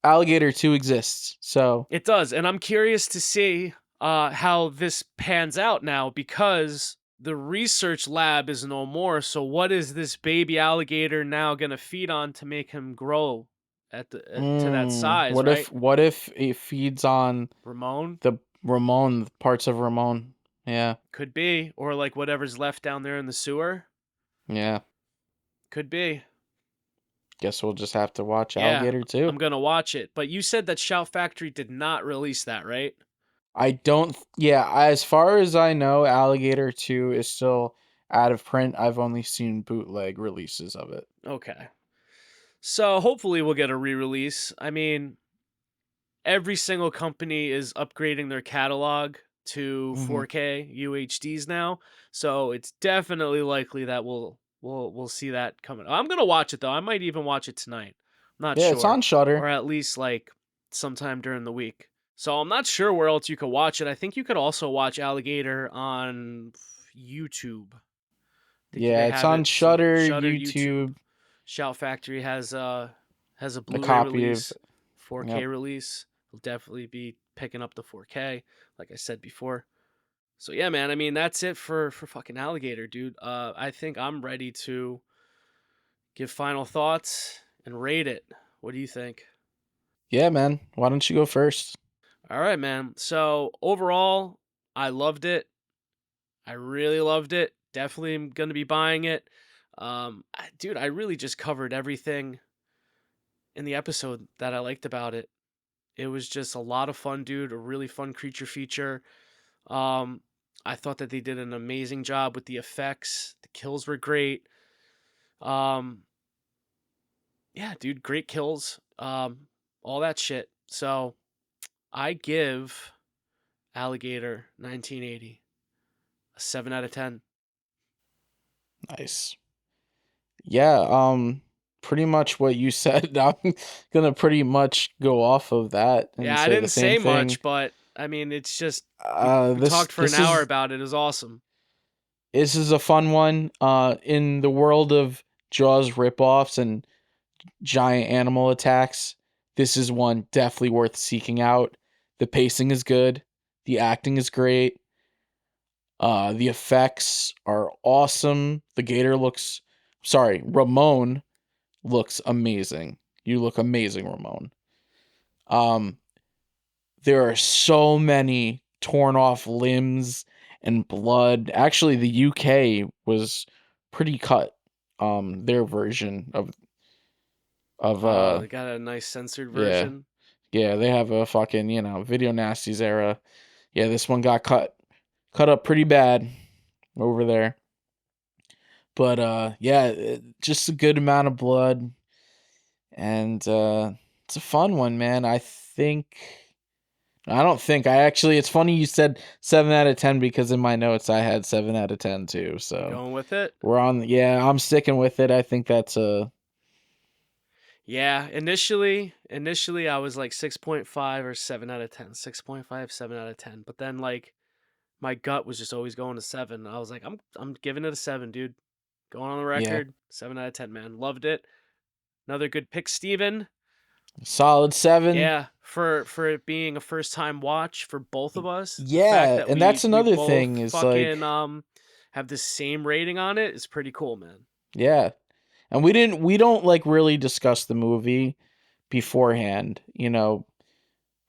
Alligator 2 exists, so it does, and I'm curious to see how this pans out now, because the research lab is no more. So what is this baby alligator now gonna feed on to make him grow to that size? what right? what if it feeds on Ramon? the parts of Ramon? Yeah. Could be, or like whatever's left down there in the sewer. Yeah. Could be. Guess we'll just have to watch Yeah, Alligator 2. I'm gonna watch it. But you said that Shout Factory did not release that, right? I don't as far as I know, Alligator 2 is still out of print. I've only seen bootleg releases of it. Okay. So hopefully we'll get a re-release. I mean, every single company is upgrading their catalog to 4K UHDs now, so it's definitely likely that we'll see that coming. I'm gonna watch it though. I might even watch it tonight. I'm not Yeah, sure. it's on Shudder. Or at least like sometime during the week. So I'm not sure where else you could watch it. I think you could also watch Alligator on YouTube. Yeah, it's on Shudder, YouTube. Shout Factory has a Blu-ray copy of- release, 4K Yep. release. We'll definitely be picking up the 4K, like I said before. So yeah, man. I mean, that's it for fucking Alligator, dude. I think I'm ready to give final thoughts and rate it. What do you think? Yeah, man. Why don't you go first? All right, man. So overall, I loved it. I really loved it. Definitely am gonna be buying it. Dude, I really just covered everything in the episode that I liked about it. It was just a lot of fun, dude. A really fun creature feature. Um, I thought that they did an amazing job with the effects. The kills were great. Um, yeah, dude, great kills. All that shit. So I give Alligator 1980 a 7 out of 10. Nice. Yeah, pretty much what you said. I'm gonna pretty much go off of that and Yeah, I say the didn't same say thing. much, but I mean, it's just we This talked for an this hour is about it. It was awesome. this is a fun one. In the world of Jaws ripoffs and giant animal attacks, this is one definitely worth seeking out. The pacing is good. The acting is great. The effects are awesome. Ramon looks amazing. You look amazing, Ramon. Um, there are so many torn off limbs and blood. Actually, the UK was pretty cut. Their version of They got a nice censored yeah, version. yeah, they have a fucking video nasties era. Yeah, this one got cut up pretty bad over there. But yeah, just a good amount of blood, and it's a fun one, man. I don't think I actually. It's funny you said 7 out of 10 because in my notes I had 7 out of 10 too. You So going with it? we're on. Yeah, I'm sticking with it. I think that's a Yeah, initially I was like 6.5 or 7 out of 10. 6.5, 7 out of 10. But then like my gut was just always going to 7. I was like, I'm giving it a 7, dude. Going on the yeah, record, 7 out of 10, man. Loved it. Another good pick, Steven. solid 7. Yeah, for it being a first time watch for both of us. The fact Yeah, that and we that's we another both thing is like fucking have the same rating on it is pretty cool, man. yeah, and we don't like really discuss the movie beforehand.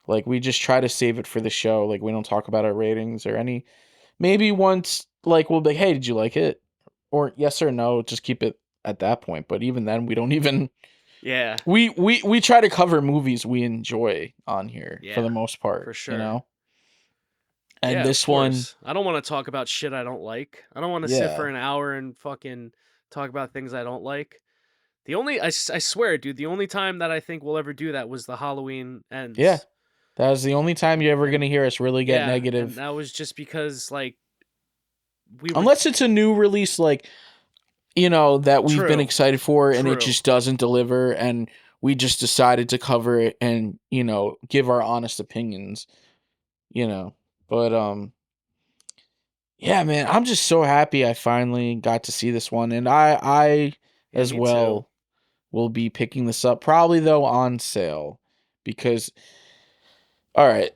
Like we just try to save it for the show. Like we don't talk about our ratings or any. Maybe once, like we'll be, hey, did you like it? Or yes or no. Just keep it at that point. But even then, we don't even. Yeah. We try to cover movies we enjoy on here for Yeah. the most part. For sure. And Yeah, of this one, course. I don't want to talk about shit I don't like. I don't want to sit for yeah, an hour and fucking talk about things I don't like. I swear, dude, the only time that I think we'll ever do that was the Halloween yeah, ends. that was the only time you're ever And gonna hear us really get yeah, and negative, that was just because like we were unless it's a new release, like that we've been true. excited for, and it True. just doesn't deliver, and we just decided to cover it and give our honest opinions. But yeah, man, I'm just so happy I finally got to see this one, and I Yeah, as me too. well will be picking this up probably though on sale because all right,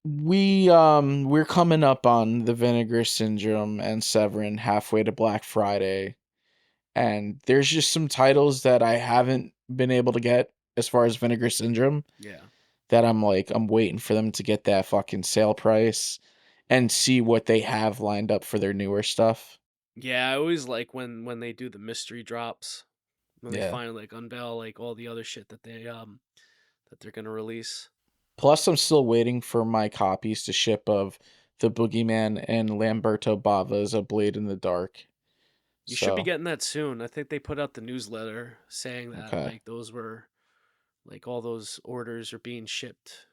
we're coming up on the Vinegar Syndrome and Severin halfway to Black Friday, and there's just some titles that I haven't been able to get as far as Vinegar Syndrome Yeah. that I'm waiting for them to get that fucking sale price and see what they have lined up for their newer stuff. Yeah, I always like when they do the mystery drops, when they Yeah. finally like unveil like all the other shit that they're going to release. Plus, I'm still waiting for my copies to ship of The Boogeyman and Lamberto Bava's A Blade in the Dark. You should be So, getting that soon. I think they put out the newsletter saying that okay. like those were like all those orders are being shipped.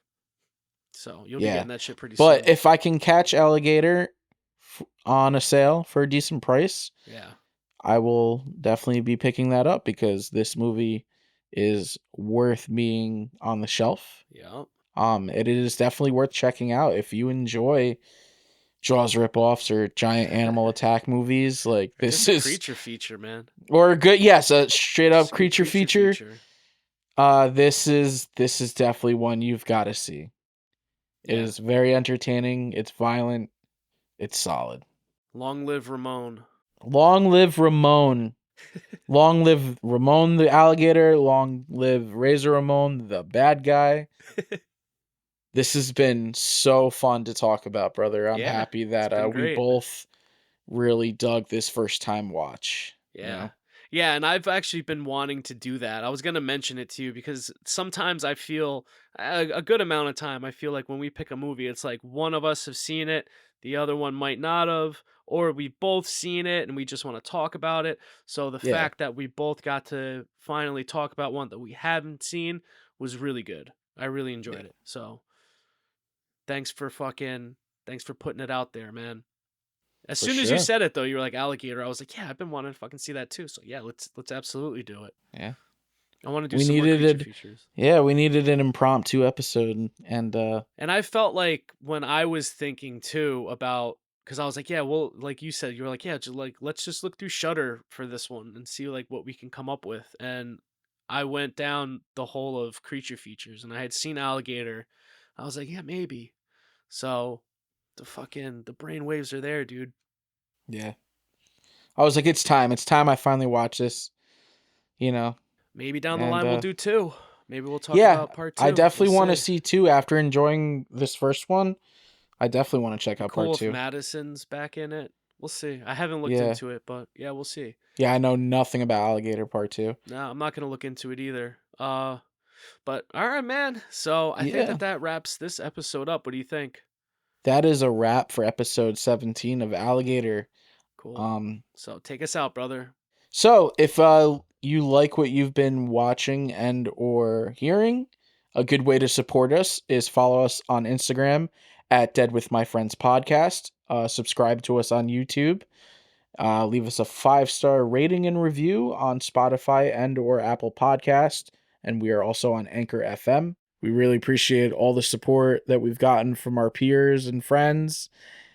So you'll be Yeah. getting that shit pretty But soon. if I can catch Alligator on a sale for a decent price, Yeah. I will definitely be picking that up because this movie is worth being on the shelf. Yeah. It is definitely worth checking out if you enjoy Jaws ripoffs or giant animal attack movies. Like Or this just a is creature feature, man. or a good, yes, a straight up Just a good creature creature feature. feature. This is definitely one you've got to see. It Yeah. is very entertaining. It's violent. It's solid. Long live Ramon. Long live Ramon. Long live Ramon the alligator. Long live Razor Ramon, the bad guy. This has been so fun to talk about, brother. I'm Yeah. happy It's that been we great. both really dug this first time watch. Yeah. Yeah, and I've actually been wanting to do that. I was gonna mention it to you because sometimes I feel a good amount of time. I feel like when we pick a movie, it's like one of us have seen it, the other one might not have, or we've both seen it and we just want to talk about it. So the Yeah, fact that we both got to finally talk about one that we haven't seen was really good. I really yeah, enjoyed it. So thanks for putting it out there, man. As for soon as you sure. said it though, you were like Alligator. I was like, yeah, I've been wanting to fucking see that too. So yeah, let's absolutely do it. Yeah. I want to do We some more needed creature it. features. Yeah, we needed an impromptu episode, and And I felt like when I was thinking too about because I was like, yeah, well, like you said, you were like, yeah, just like let's just look through Shutter for this one and see like what we can come up with. And I went down the whole of creature features, and I had seen Alligator. I was like, yeah, maybe. So the brain waves are there, dude. yeah, I was like, it's time. It's time I finally watch this. You know, Maybe down the and line we'll do two. Maybe we'll talk yeah, about part I two. We'll definitely want to see. see two after enjoying this first one. I definitely want to check Be out part cool if two. Madison's back in it. We'll see. I haven't looked Yeah, into it, but yeah, we'll see. yeah, I know nothing about Alligator part two. No, I'm not gonna look into it either. But all right, man. So I think Yeah, that wraps this episode up. What do you think? that is a wrap for episode 17 of Alligator. Cool. Um, So take us out, brother. so if you like what you've been watching and or hearing, a good way to support us is follow us on Instagram at Dead with My Friends Podcast. Subscribe to us on YouTube. Leave us a 5-star rating and review on Spotify and or Apple Podcast, and we are also on Anchor FM. We really appreciate all the support that we've gotten from our peers and friends.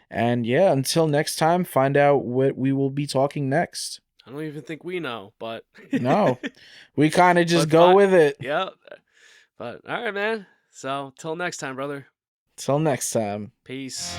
And yeah, until next time, find out what we will be talking next. I don't even think we know, but No, we kind of just but go fine. with it. Yeah. But all right, man. So till next time, brother. Till next time. Peace.